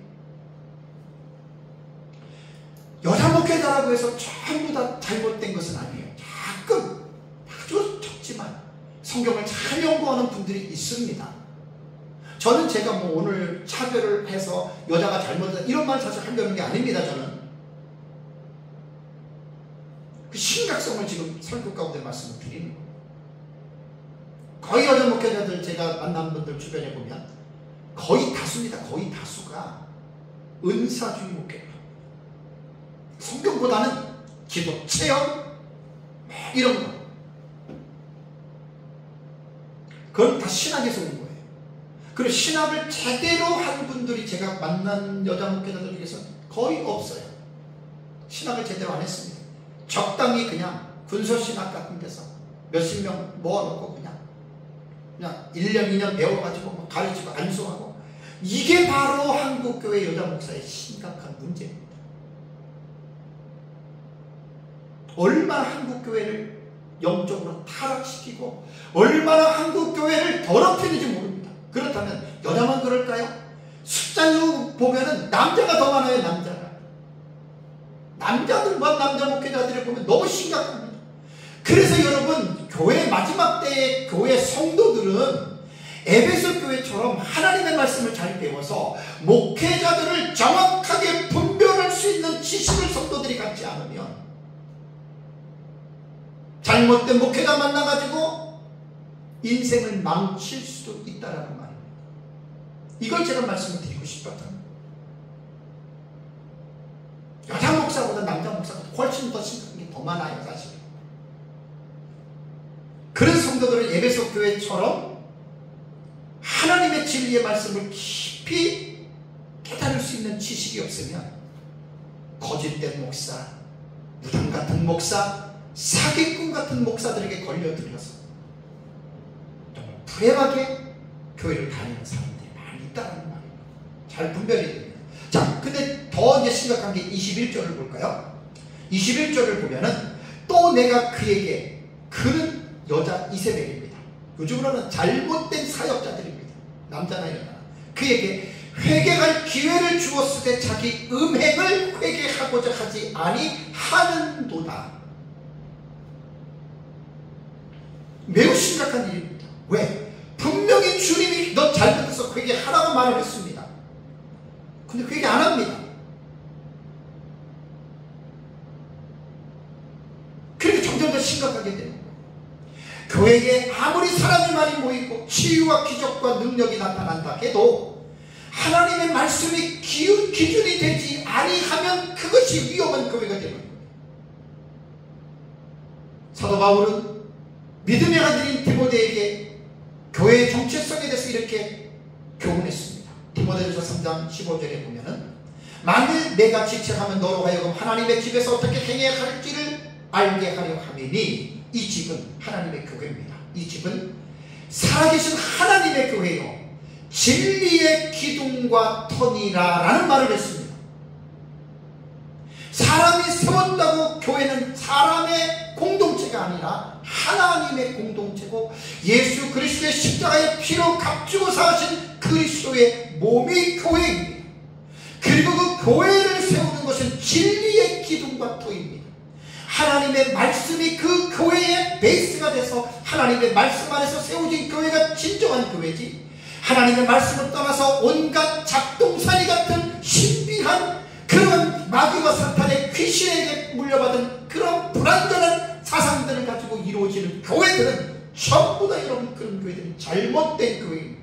여자 목회자라고 해서 전부 다 잘못된 것은 아니에요. 가끔 아주 적지만 성경을 잘 연구하는 분들이 있습니다. 저는 제가 뭐 오늘 차별을 해서 여자가 잘못했다 이런 말 사실 하려는 게 아닙니다. 저는 그 심각성을 지금 설교 가운데 말씀을 드리는 거예요. 거의 여자 목회자들 제가 만난 분들 주변에 보면 거의 다수입니다. 거의 다수가 은사주의 목회자, 성경보다는 기도 체험 이런 거, 그건 다 신학에서 온 거예요. 그리고 신학을 제대로 한 분들이 제가 만난 여자 목회자들 중에서 거의 없어요. 신학을 제대로 안 했습니다. 적당히 그냥 군소신학 같은 데서 몇십 명 모아놓고 그냥 1년 2년 배워가지고 뭐 가르치고 안수하고, 이게 바로 한국교회 여자 목사의 심각한 문제입니다. 얼마나 한국교회를 영적으로 타락시키고 얼마나 한국교회를 더럽히는지 모릅니다. 그렇다면 여자만 그럴까요? 숫자로 보면은 남자가 더 많아요. 남자들만 남자 목회자들을 보면 너무 심각합니다. 그래서 여러분, 교회 마지막 때의 교회 성도들은 에베소 교회처럼 하나님의 말씀을 잘 배워서 목회자들을 정확하게 분별할 수 있는 지식을 성도들이 갖지 않으면 잘못된 목회자 만나가지고 인생을 망칠 수도 있다라는 말입니다. 이걸 제가 말씀을 드리고 싶었던, 여자 목사보다 남자 목사가 훨씬 더 심각한 게 더 많아요. 사실 그런 성도들은 에베소 교회처럼 하나님의 진리의 말씀을 깊이 깨달을 수 있는 지식이 없으면 거짓된 목사, 무당 같은 목사, 사기꾼 같은 목사들에게 걸려들어서 정말 불행하게 교회를 다니는 사람들이 많이 있다는 말입니다. 잘 분별이 됩니다. 자, 근데 더 이제 심각한 게 21절을 볼까요? 21절을 보면은 또 내가 그에게, 그는 여자 이세벨입니다. 요즘으로는 잘못된 사역자들입니다. 남자나 여자나. 그에게 회개할 기회를 주었을 때 자기 음행을 회개하고자 하지 아니하는도다. 매우 심각한 일입니다. 왜? 분명히 주님이 너 잘못해서 회개하라고 말을 했습니다. 근데 회개 안 합니다. 그렇게 점점 더 심각하게 되는 거예요. 교회에 아무리 사람이 많이 모이고 치유와 기적과 능력이 나타난다 해도 하나님의 말씀이 기준이 되지 아니하면 그것이 위험한 교회가 되는 거예요. 사도 바울은 믿음의 아들인 디모데에게 교회의 정체성에 대해서 이렇게 교훈했습니다. 디모데전서 3장 15절에 보면은 만일 내가 지체하면 너로 하여금 하나님의 집에서 어떻게 행해야 할지를 알게 하려 함이니, 이 집은 하나님의 교회입니다. 이 집은 살아계신 하나님의 교회요 진리의 기둥과 터니라 라는 말을 했습니다. 사람이 세웠다고 교회는 사람의 공동체가 아니라 하나님의 공동체고, 예수 그리스도의 십자가의 피로 값주고 사신 그리스도의 몸이 교회입니다. 그리고 그 교회를 세우는 것은 진리의 기둥과 터입니다. 하나님의 말씀이 그 교회의 베이스가 돼서 하나님의 말씀 안에서 세워진 교회가 진정한 교회지, 하나님의 말씀을 떠나서 온갖 작동사니 같은 신비한 그런 마귀와 사탄의 귀신에게 물려받은 그런 불완전한 사상들을 가지고 이루어지는 교회들은 전부 다 여러분, 그런 교회들은 잘못된 교회입니다.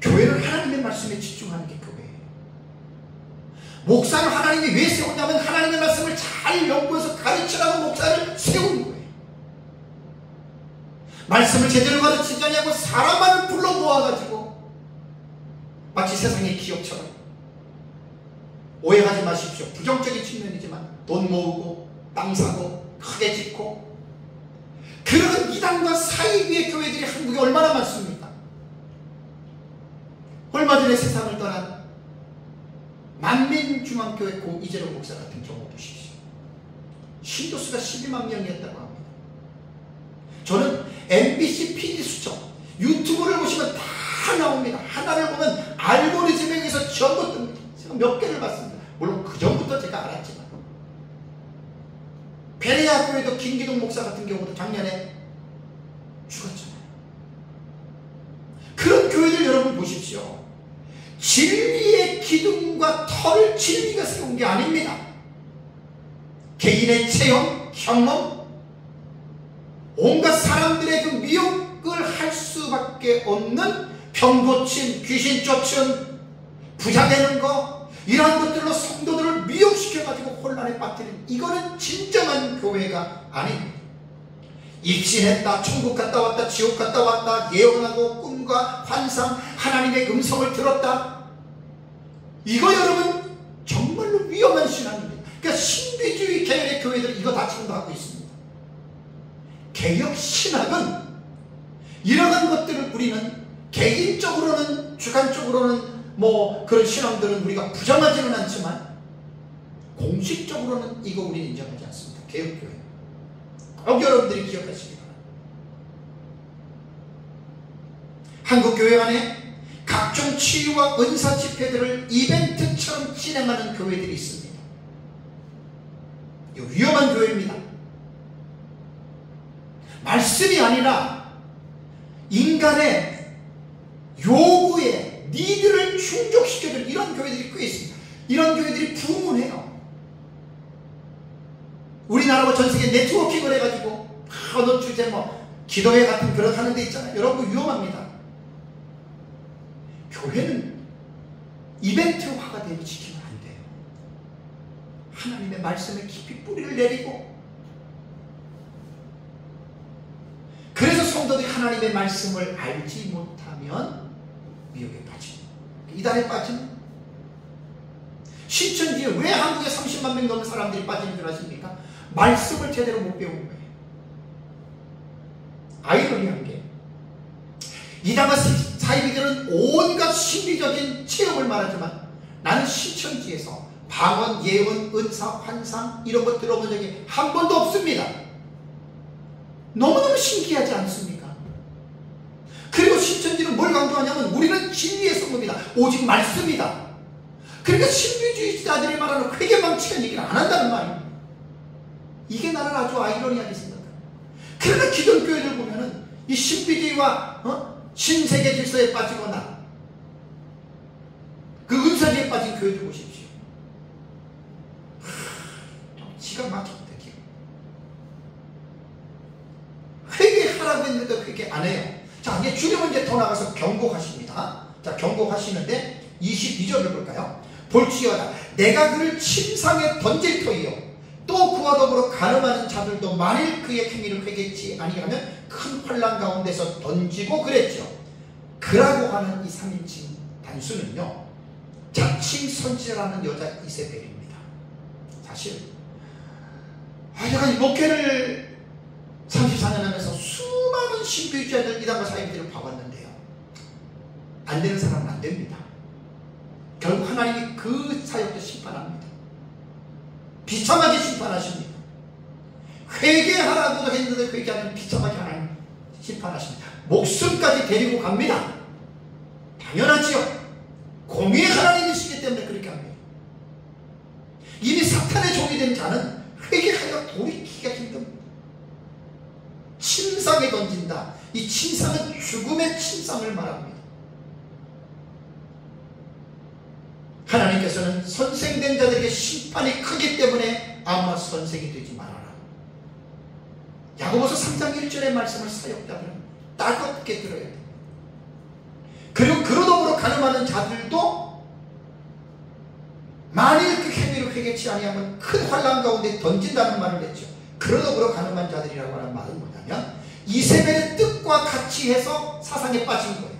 교회는 하나님의 말씀에 집중하는 게 교회예요. 목사를 하나님이 왜 세웠냐면 하나님의 말씀을 잘 연구해서 가르치라고 목사를 세운 거예요. 말씀을 제대로 가르치지 않냐고 사람만 불러 모아가지고 마치 세상의 기업처럼. 오해하지 마십시오. 부정적인 측면이지만 돈 모으고 땅 사고 크게 짓고 그런 이단과 사이비의 교회들이 한국에 얼마나 많습니까? 얼마 전에 세상을 떠난 만민중앙교회 고 이재로 목사 같은 경우 보십시오. 신도수가 12만 명이었다고 합니다. 저는 MBC PD수첩 유튜브를 보시면 다 나옵니다. 하나를 보면 알고리즘에 의해서 전부 뜹니다. 제가 몇 개를 봤습니다. 물론 그 전부터 제가 알았지만 베레아 교회도 김기동 목사 같은 경우도 작년에 죽었잖아요. 그런 교회들 여러분 보십시오. 진리의 기둥과 터를 진리가 세운 게 아닙니다. 개인의 체험, 경험, 온갖 사람들의 그 미혹을 할 수밖에 없는 병고침, 귀신 쫓은, 부자 되는 거, 이러한 것들로 성도들을 미혹시켜가지고 혼란에 빠뜨리는, 이거는 진정한 교회가 아닙니다. 입신했다, 천국 갔다 왔다, 지옥 갔다 왔다, 예언하고 꿈과 환상, 하나님의 음성을 들었다. 이거 여러분 정말로 위험한 신앙입니다. 그러니까 신비주의 계열의 교회들은 이거 다 창조하고 있습니다. 개혁 신학은 이러한 것들을 우리는 개인적으로는, 주관적으로는 뭐 그런 신앙들은 우리가 부정하지는 않지만 공식적으로는 이거 우리는 인정하지 않습니다. 개혁교회. 꼭 여러분들이 기억하시기 바랍니다. 한국교회 안에 각종 치유와 은사 집회들을 이벤트처럼 진행하는 교회들이 있습니다. 이거 위험한 교회입니다. 말씀이 아니라 인간의 요구에 니들을 충족시켜주는 이런 교회들이 꽤 있습니다. 이런 교회들이 부흥해요. 우리나라와 전세계 네트워킹을 해가지고 어느 주제 뭐 기도회 같은 그런 하는 데 있잖아요. 여러분 위험합니다. 교회는 이벤트화가 되고 지키면 안 돼요. 하나님의 말씀에 깊이 뿌리를 내리고, 그래서 성도들이 하나님의 말씀을 알지 못하면 미혹에 빠집니다. 이단에 빠지면, 신천지에 왜 한국에 30만 명 넘는 사람들이 빠지는 줄 아십니까? 말씀을 제대로 못 배운 거예요. 아이러니한 게 이단과 사이비들은 온갖 심리적인 체험을 말하지만 나는 신천지에서 방언, 예언, 은사, 환상 이런 것 들어본 적이 한 번도 없습니다. 너무너무 신기하지 않습니까? 그리고 신천지는 뭘 강조하냐면 우리는 진리의 성품이다. 오직 말씀이다. 그러니까 신비주의자들이 말하는 회개망측한 얘기를 안 한다는 말입니다. 이게 나는 아주 아이러니하게 생각합니다. 그러나 기존교회들 보면은 이 신비주의와 신세계 질서에 빠지거나 그 은사주의에 빠진 교회들 보십시오. 기가 막힙니다. 회개하라고 했는데 회개 안 해요. 자, 이제 주님은 이제 더 나가서 경고하십니다. 자, 경고하시는데 22절을 볼까요? 볼지어다 내가 그를 침상에 던질 터이요 또 그와 더불어 가늠하는 자들도 만일 그의 행위를 회개치 아니하면 큰 환난 가운데서 던지고 그랬죠. 그라고 하는 이 3인칭 단수는요 자칭 선지자라는 여자 이세벨입니다. 사실 제가 이 목회를 34년 하면서 수많은 신비주의자들 이단과 사이비들을 봐왔는데요 안 되는 사람은 안 됩니다. 결국 하나님이 그 사역도 심판합니다. 비참하게 심판하십니다. 회개하라고도 했는데 회개하면 비참하게 하나님 심판하십니다. 목숨까지 데리고 갑니다. 당연하지요. 공의의 하나님이시기 때문에 그렇게 합니다. 이미 사탄의 종이 된 자는 회개하여 돌이키기가 힘듭니다. 침상에 던진다. 이 침상은 죽음의 침상을 말합니다. 하나님께서는 선생된 자들에게 심판이 크기 때문에 아무나 선생이 되지 말아라. 야고보서 3장 1절의 말씀을 사역자들은 따갑게 들어야 됩니다. 그리고 그러더불어 가늠하는 자들도 만일 그 행위를 회개치 아니하면 큰 환난 가운데 던진다는 말을 했죠. 그러더불어 가늠한 자들이라고 하는 말은 뭐냐면 이세벨의 뜻과 같이 해서 사상에 빠진 거예요.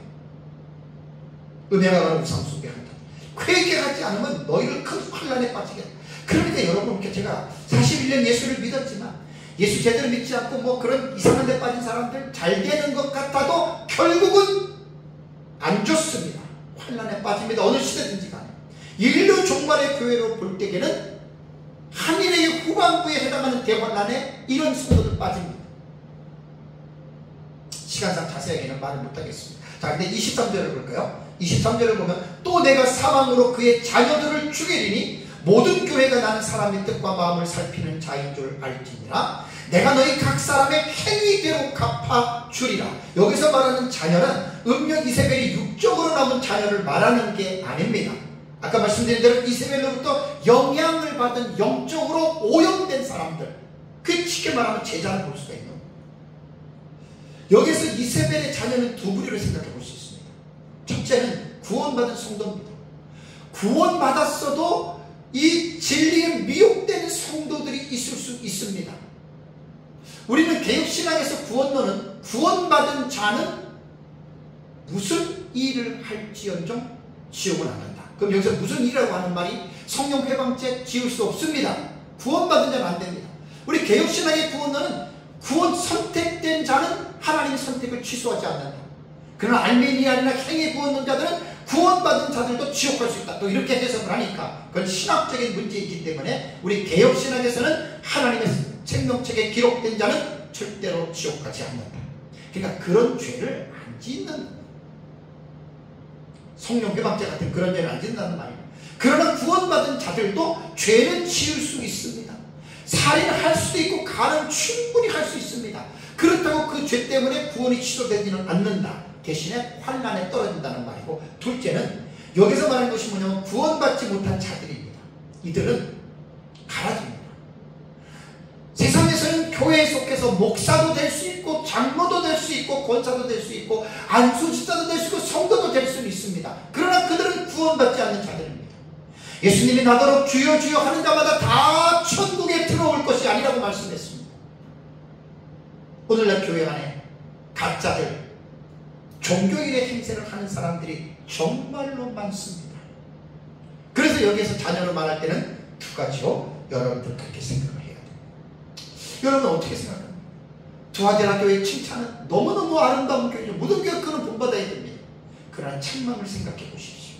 음행하거나 우상숭배한다. 회개하지 않으면 너희를 큰 환난에 빠지게 한다. 그러니까 여러분 제가 41년 예수를 믿었지만 예수 제대로 믿지 않고 뭐 그런 이상한 데 빠진 사람들 잘 되는 것 같아도 결국은 안 좋습니다. 환난에 빠집니다. 어느 시대든지 간에. 인류 종말의 교회로 볼 때에는 한일의 후반부에 해당하는 대환난에 이런 성도들 빠집니다. 시간상 자세하게는 말을 못하겠습니다. 자, 근데 23절을 볼까요? 23절을 보면 또 내가 사망으로 그의 자녀들을 죽이리니 모든 교회가 나는 사람의 뜻과 마음을 살피는 자인 줄 알지니라. 내가 너희 각 사람의 행위대로 갚아주리라. 여기서 말하는 자녀는 음녀 이세벨이 육적으로 남은 자녀를 말하는 게 아닙니다. 아까 말씀드린 대로 이세벨로부터 영향을 받은 영적으로 오염된 사람들, 그 쉽게 말하면 제자를 볼 수가 있는. 여기서 이세벨의 자녀는 두 부류를 생각해 볼 수 있습니다. 첫째는 구원받은 성도입니다. 구원받았어도 이 진리에 미혹된 성도들이 있을 수 있습니다. 우리는 개혁신학에서 구원론은 구원받은 자는 무슨 일을 할지언정 지옥은 안 간다. 그럼 여기서 무슨 일이라고 하는 말이 성령 회방죄 지을 수 없습니다. 구원받은 자는 안 됩니다. 우리 개혁신학의 구원론은 구원 선택된 자는 하나님의 선택을 취소하지 않는다. 그러나 알메니아나 행위 구원론자들은 구원받은 자들도 지옥 갈 수 있다. 또 이렇게 해석을 하니까 그건 신학적인 문제이기 때문에 우리 개혁신학에서는 하나님의 생명책에 기록된 자는 절대로 지옥 가지 않는다. 그러니까 그런 죄를 안 짓는, 성령 회방죄 같은 그런 죄를 안 짓는다는 말이에요. 그러나 구원받은 자들도 죄는 지을 수 있습니다. 살인할 수도 있고 간음 충분히 할 수 있습니다. 그렇다고 그 죄 때문에 구원이 취소되지는 않는다. 대신에 환난에 떨어진다는 말이고, 둘째는 여기서 말하는 것이 뭐냐면 구원받지 못한 자들입니다. 이들은 가라집니다. 세상에서는 교회에 속해서 목사도 될 수 있고 장로도 될 수 있고 권사도 될 수 있고 안수집사도 될 수 있고 성도도 될 수 있습니다. 그러나 그들은 구원받지 않는 자들입니다. 예수님이 나더러 주여 주여 하는 자마다 다 천국에 들어올 것이 아니라고 말씀했습니다. 오늘날 교회 안에 가짜들, 종교인의 행세를 하는 사람들이 정말로 많습니다. 그래서 여기에서 자녀로 말할 때는 두 가지로 여러분들 그렇게 생각을 해야 됩니다. 여러분 어떻게 생각합니까? 두아데라 교회의 칭찬은 너무너무 아름다운 교회죠. 모든 교회 그는 본받아야 됩니다. 그러나 책망을 생각해 보십시오.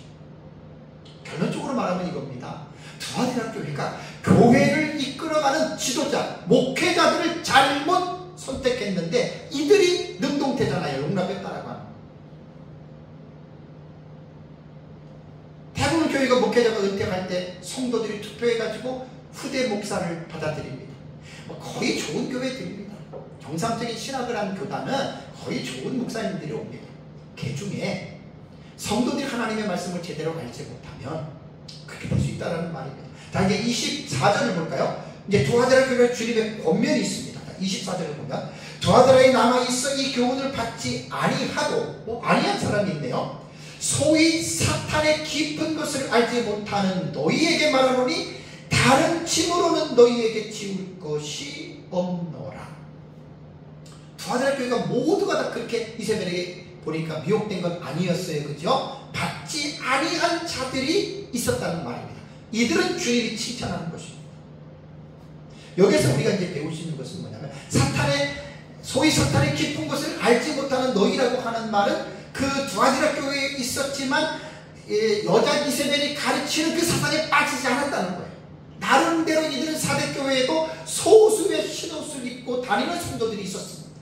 결론적으로 말하면 이겁니다. 두아디라 교회가 교회를 이끌어가는 지도자, 목회자들을 잘못 선택했는데 이들이 능동태잖아요. 용납했다라고 하는. 대부분 교회가 목회자가 은퇴할 때 성도들이 투표해가지고 후대 목사를 받아들입니다. 거의 좋은 교회들입니다. 정상적인 신학을 한 교단은 거의 좋은 목사님들이 옵니다. 그 중에 성도들이 하나님의 말씀을 제대로 알지 못하면 그렇게 될 수 있다는 말입니다. 자, 이제 24절을 볼까요? 이제 두아디라 교회 주님의 권면이 있습니다. 24절을 보면 두아디라에 남아있어 이 교훈을 받지 아니하고 아니한 사람이 있네요. 소위 사탄의 깊은 것을 알지 못하는 너희에게 말하노니 다른 짐으로는 너희에게 지울 것이 없노라. 두아디라 교회가 모두가 다 그렇게 이세벨에게 보니까 미혹된 건 아니었어요. 그죠? 받지 아니한 자들이 있었다는 말입니다. 이들은 주님이 칭찬하는 것입니다. 여기서 우리가 이제 배울 수 있는 것은 뭐냐면 소위 사탄의 깊은 것을 알지 못하는 너희라고 하는 말은 그 두아디라 교회에 있었지만 여자 이세벨이 가르치는 그 사탄에 빠지지 않았다는 거예요. 나름대로 이들은 사대교회에도 소수의 신옷을 입고 다니는 성도들이 있었습니다.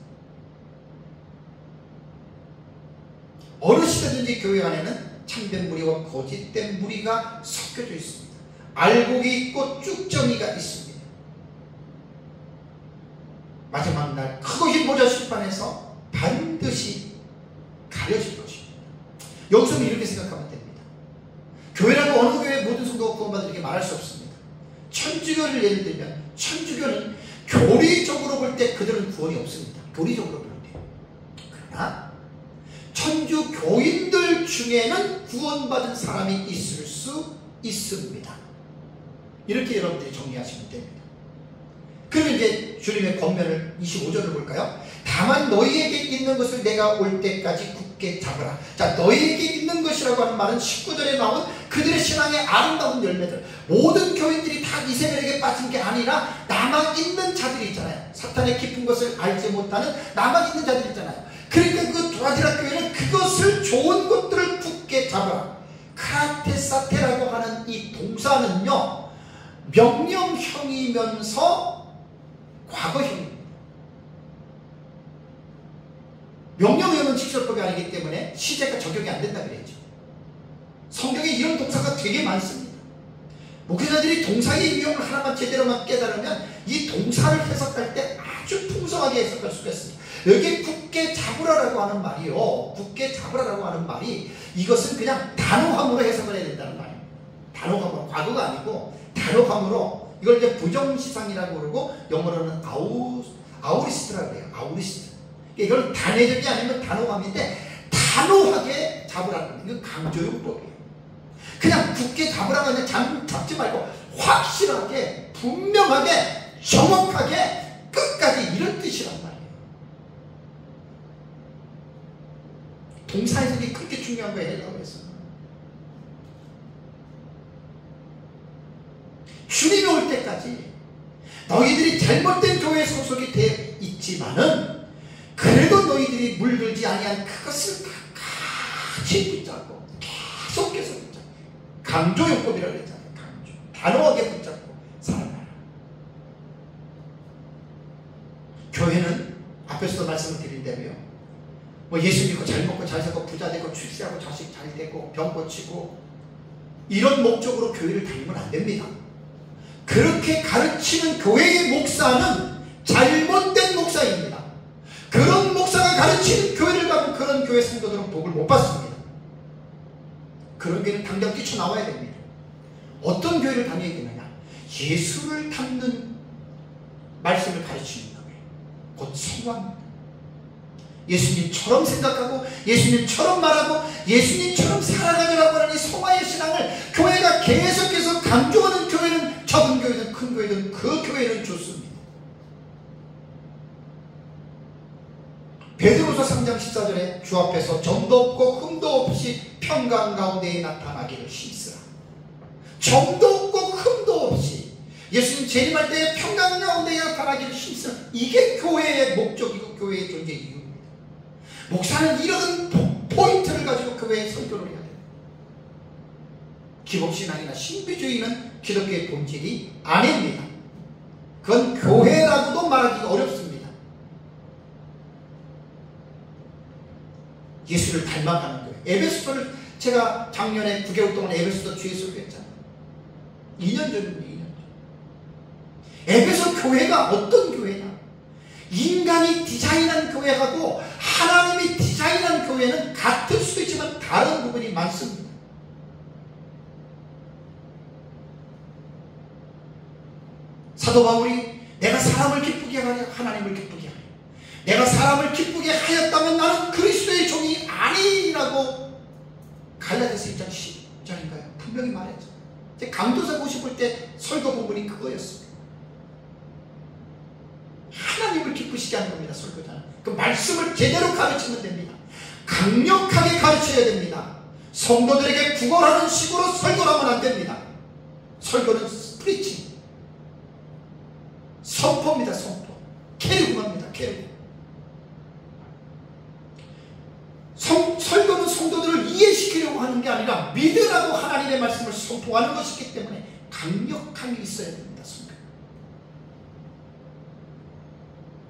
어느 시대든지 교회 안에는 참된 무리와 거짓된 무리가 섞여져 있습니다. 알곡이 있고 쭉정이가 있습니다. 마지막 날 그것이 모자 심판에서 반드시 가려질 것입니다. 여기서는 이렇게 생각하면 됩니다. 교회라고 어느 교회 모든 성도가 구원받으리게 말할 수 없습니다. 천주교를 예를 들면 천주교는 교리적으로 볼 때 그들은 구원이 없습니다. 교리적으로 볼 때. 그러나 천주교인들 중에는 구원받은 사람이 있을 수 있습니다. 이렇게 여러분들이 정리하시면 됩니다. 그러면 이제 주님의 권면을 25절을 볼까요? 다만 너희에게 있는 것을 내가 올 때까지 굳게 잡으라. 자, 너희에게 있는 것이라고 하는 말은 19절에 나온 그들의 신앙의 아름다운 열매들, 모든 교인들이 다 이세벨에게 빠진 게 아니라 남아있는 자들이 있잖아요. 사탄의 깊은 것을 알지 못하는 남아있는 자들이 있잖아요. 그러니까 그 두아디라 교회는 그것을 좋은 것들을 굳게 잡으라. 카라테사테라고 하는 이 동사는요, 명령형이면서 과거형입니다. 명령형은 직설법이 아니기 때문에 시제가 적용이 안 된다 그랬죠. 성경에 이런 동사가 되게 많습니다. 목회자들이 동사의 유형을 하나만 제대로만 깨달으면 이 동사를 해석할 때 아주 풍성하게 해석할 수가 있습니다. 여기에 굳게 잡으라라고 하는 말이요, 굳게 잡으라라고 하는 말이 이것은 그냥 단호함으로 해석을 해야 된다는 말입니다. 단호함으로, 과거가 아니고 단호함으로. 이걸 이제 부정시상이라고 그러고 영어로는 아우리스트라고 해요. 아우리스트. 이걸 단회적이 아니면 단호함인데 단호하게 잡으라는 거예요. 이건 강조용법이에요. 그냥 굳게 잡으라고 그냥 잡지 말고 확실하게, 분명하게, 정확하게 끝까지 이런 뜻이란 말이에요. 동사 해석이 그렇게 중요한 거예요. 헬라어에서. 주님이 올 때까지 너희들이 잘못된 교회에 소속이 되어 있지만은 그래도 너희들이 물들지 아니한 그것을 같이 붙잡고 계속해서 붙잡고, 강조용법이라고 했잖아요. 강조. 단호하게 붙잡고 살아가라. 교회는 앞에서도 말씀을 드린 대로요, 뭐 예수 믿고 잘 먹고 잘 살고 부자 되고 출세하고 자식 잘 되고 병 고치고 이런 목적으로 교회를 다니면 안 됩니다. 그렇게 가르치는 교회의 목사는 잘못된 목사입니다. 그런 목사가 가르치는 교회를 가면 그런 교회 성도들은 복을 못 받습니다. 그런 교회는 당장 뛰쳐나와야 됩니다. 어떤 교회를 다녀야 되느냐? 예수를 닮는 말씀을 가르치는 교회, 곧 성화입니다. 예수님처럼 생각하고 예수님처럼 말하고 예수님처럼 살아가려고 하는 이 성화의 신앙을 교회가 계속해서 강조하는 교회는, 적은 교회든 큰 교회든 그 교회는 좋습니다. 베드로서 3장 14절에 주 앞에서 점도 없고 흠도 없이 평강 가운데에 나타나기를 힘쓰라. 점도 없고 흠도 없이 예수님 재림할 때 평강 가운데에 나타나기를 힘쓰라. 이게 교회의 목적이고 교회의 존재 이유입니다. 목사는 이런 포인트를 가지고 교회에 설교를 해야 돼요. 기복신앙이나 신비주의는 기독교의 본질이 아닙니다. 그건 교회라고도 말하기가 어렵습니다. 예수를 닮아가는 교회. 에베소를 제가 작년에 9개월 동안 에베소서 주의 설교했잖아요. 2년 전입니다. 2년 전. 에베소 교회가 어떤 교회냐? 인간이 디자인한 교회하고 하나님이 디자인한 교회는 같을 수도 있지만 다른 부분이 많습니다. 사도 바울이 내가 사람을 기쁘게 하려 하나님을 기쁘게 하려, 내가 사람을 기쁘게 하였다면 나는 그리스도의 종이 아니라고 갈라디아서 1장 10절인가요? 분명히 말했죠. 강도사 모시 볼 때 설교 부분이 그거였어요. 하나님을 기쁘시게 하는 겁니다. 설교자는 그 말씀을 제대로 가르치면 됩니다. 강력하게 가르쳐야 됩니다. 성도들에게 구걸하는 식으로 설교를 하면 안 됩니다. 설교는 프리칭, 선포입니다. 선포. 캐리고갑니다. 캐리고. 설교는 성도들을 이해시키려고 하는 게 아니라 믿으라고 하나님의 말씀을 선포하는 것이기 때문에 강력함이 있어야 됩니다. 설교.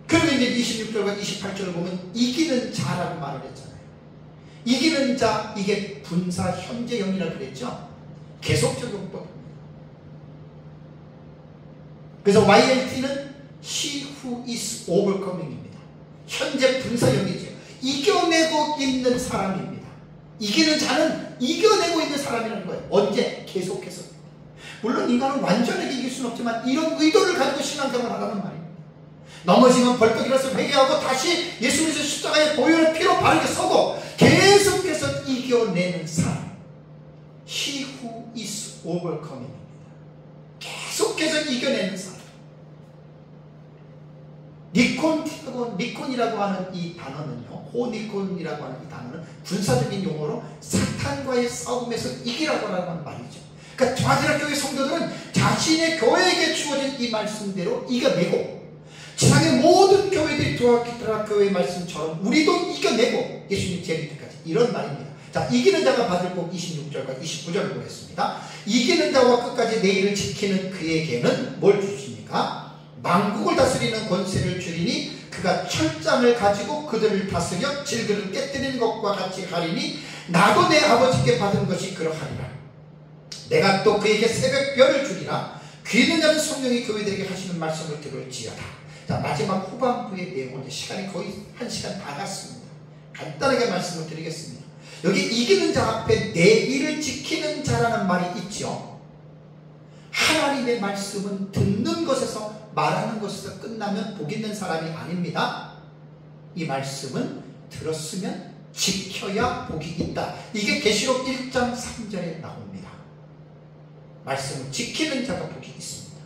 그리고 이제 26절과 28절을 보면 이기는 자라고 말을 했잖아요. 이기는 자, 이게 분사 현재형이라고 그랬죠. 계속적 용법입니다. 그래서 YLT는 He who is overcoming입니다. 현재 분사형이죠. 이겨내고 있는 사람입니다. 이기는 자는 이겨내고 있는 사람이라는 거예요. 언제? 계속해서. 물론 인간은 완전하게 이길 수는 없지만 이런 의도를 가지고 신앙생활을 하라는 말입니다. 넘어지면 벌떡 일어서 회개하고 다시 예수 그리스도 십자가의 보혈의 피로 바르게 서고 계속해서 이겨내는 사람. He who is overcoming입니다. 계속해서 이겨내는 사람. 니콘이라고 하는 이 단어는요, 호니콘이라고 하는 이 단어는 군사적인 용어로 사탄과의 싸움에서 이기라고 하는 말이죠. 그러니까 좌지락교회 성도들은 자신의 교회에게 주어진 이 말씀대로 이겨내고, 지상의 모든 교회들이 드라교회의 말씀처럼 우리도 이겨내고 예수님 재림 때까지, 이런 말입니다. 자, 이기는 자가 받을 복 26절과 29절을 보겠습니다. 이기는 자와 끝까지 내 일을 지키는 그에게는 뭘 주십니까? 만국을 다스리는 권세를 주리니 그가 철장을 가지고 그들을 다스려 질그릇 깨뜨리는 것과 같이 하리니 나도 내 아버지께 받은 것이 그러하리라. 내가 또 그에게 새벽별을 주리라. 귀 있는 자는 성령이 교회들에게 하시는 말씀을 들을지어다. 자, 마지막 후반부의 내용은 시간이 거의 1시간 다 갔습니다. 간단하게 말씀을 드리겠습니다. 여기 이기는 자 앞에 내 일을 지키는 자라는 말이 있죠. 하나님의 말씀은 듣는 것에서, 말하는 것에서 끝나면 복 있는 사람이 아닙니다. 이 말씀은 들었으면 지켜야 복이 있다. 이게 계시록 1장 3절에 나옵니다. 말씀을 지키는 자가 복이 있습니다.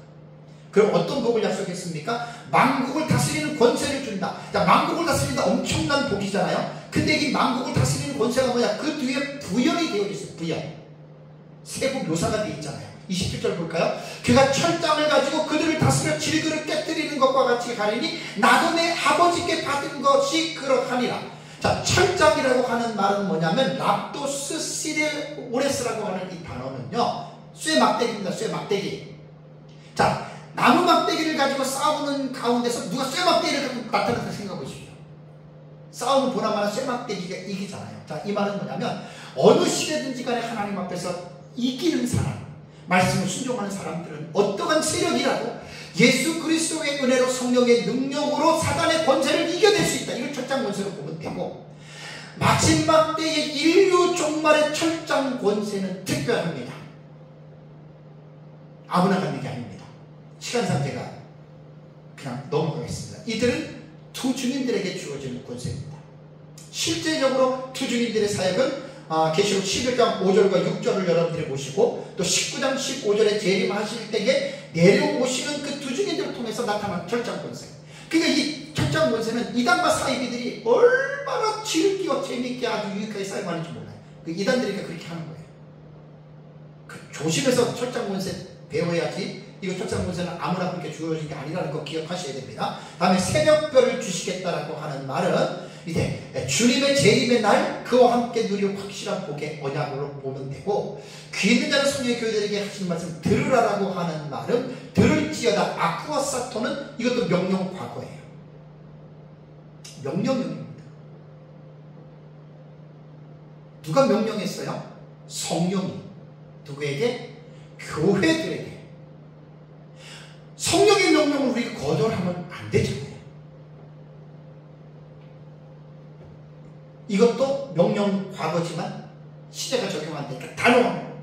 그럼 어떤 복을 약속했습니까? 만국을 다스리는 권세를 준다. 자, 만국을 다스린다, 엄청난 복이잖아요. 근데 이 만국을 다스리는 권세가 뭐냐? 그 뒤에 부연이 되어 있어요. 부연. 세부 묘사가 되어 있잖아요. 27절 볼까요? 그가 철장을 가지고 그들을 다스려 질그릇 깨뜨리는 것과 같이 가리니 나도 내 아버지께 받은 것이 그러하니라. 자, 철장이라고 하는 말은 뭐냐면 랍도스 시레 오레스라고 하는 이 단어는요, 쇠막대기입니다. 쇠막대기. 자, 나무 막대기를 가지고 싸우는 가운데서 누가 쇠막대기를 갖고 나타났다 생각해 보십시오. 싸움을 보나마나 쇠막대기가 이기잖아요. 자, 이 말은 뭐냐면 어느 시대든지 간에 하나님 앞에서 이기는 사람, 말씀을 순종하는 사람들은 어떠한 세력이라도 예수 그리스도의 은혜로 성령의 능력으로 사단의 권세를 이겨낼 수 있다. 이걸 철장 권세로 보면 되고, 마지막 때의 인류 종말의 철장 권세는 특별합니다. 아무나 갖는 게 아닙니다. 시간상 제가 그냥 넘어가겠습니다. 이들은 투중인들에게 주어지는 권세입니다. 실제적으로 투중인들의 사역은 계시록 11장 5절과 6절을 여러분들이 보시고, 또 19장 15절에 재림하실 때에 내려오시는 그 투중인들을 통해서 나타난 철장 권세. 그러니까 이 철장 권세는 이단과 사이비들이 얼마나 즐기고 재미있게 아주 유익하게 사용하는지 몰라요. 그 이단들이니까 그렇게 하는 거예요. 조심해서 철장 권세 배워야지. 이거 철장 권세는 아무나 그렇게 주어진 게 아니라는 거 기억하셔야 됩니다. 다음에 새벽별을 주시겠다라고 하는 말은 이제 주님의 재림의 날 그와 함께 누릴 확실한 복의 언약으로 보면 되고, 귀 있는 자는 성령의 교회들에게 하시는 말씀 들으라라고 하는 말은 들을지어다 아쿠아 사토는 이것도 명령 과거예요. 명령형입니다. 누가 명령했어요? 성령이. 누구에게? 교회들에게. 성령의 명령을 우리가 거절하면 안 되잖아요. 이것도 명령 과거지만 시제가 적용 안 되니까 단호합니다.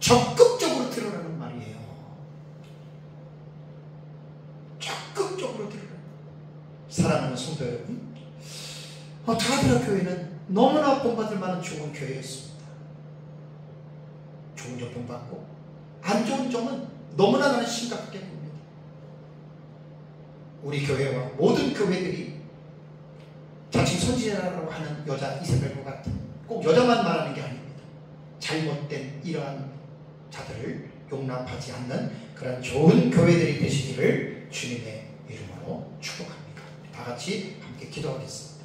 적극적으로 들으라는 말이에요. 적극적으로 들으라. 사랑하는 성도 여러분, 타가드라 교회는 너무나 본받을 만한 좋은 교회였습니다. 좋은 점 본받고 안 좋은 점은 너무나 나는 심각하게 봅니다. 우리 교회와 모든 교회들이 자칭 선지자라고 하는 여자 이세벨과 같은, 꼭 여자만 말하는 게 아닙니다. 잘못된 이러한 자들을 용납하지 않는 그런 좋은 교회들이 되시기를 주님의 이름으로 축복합니다. 다 같이 함께 기도하겠습니다.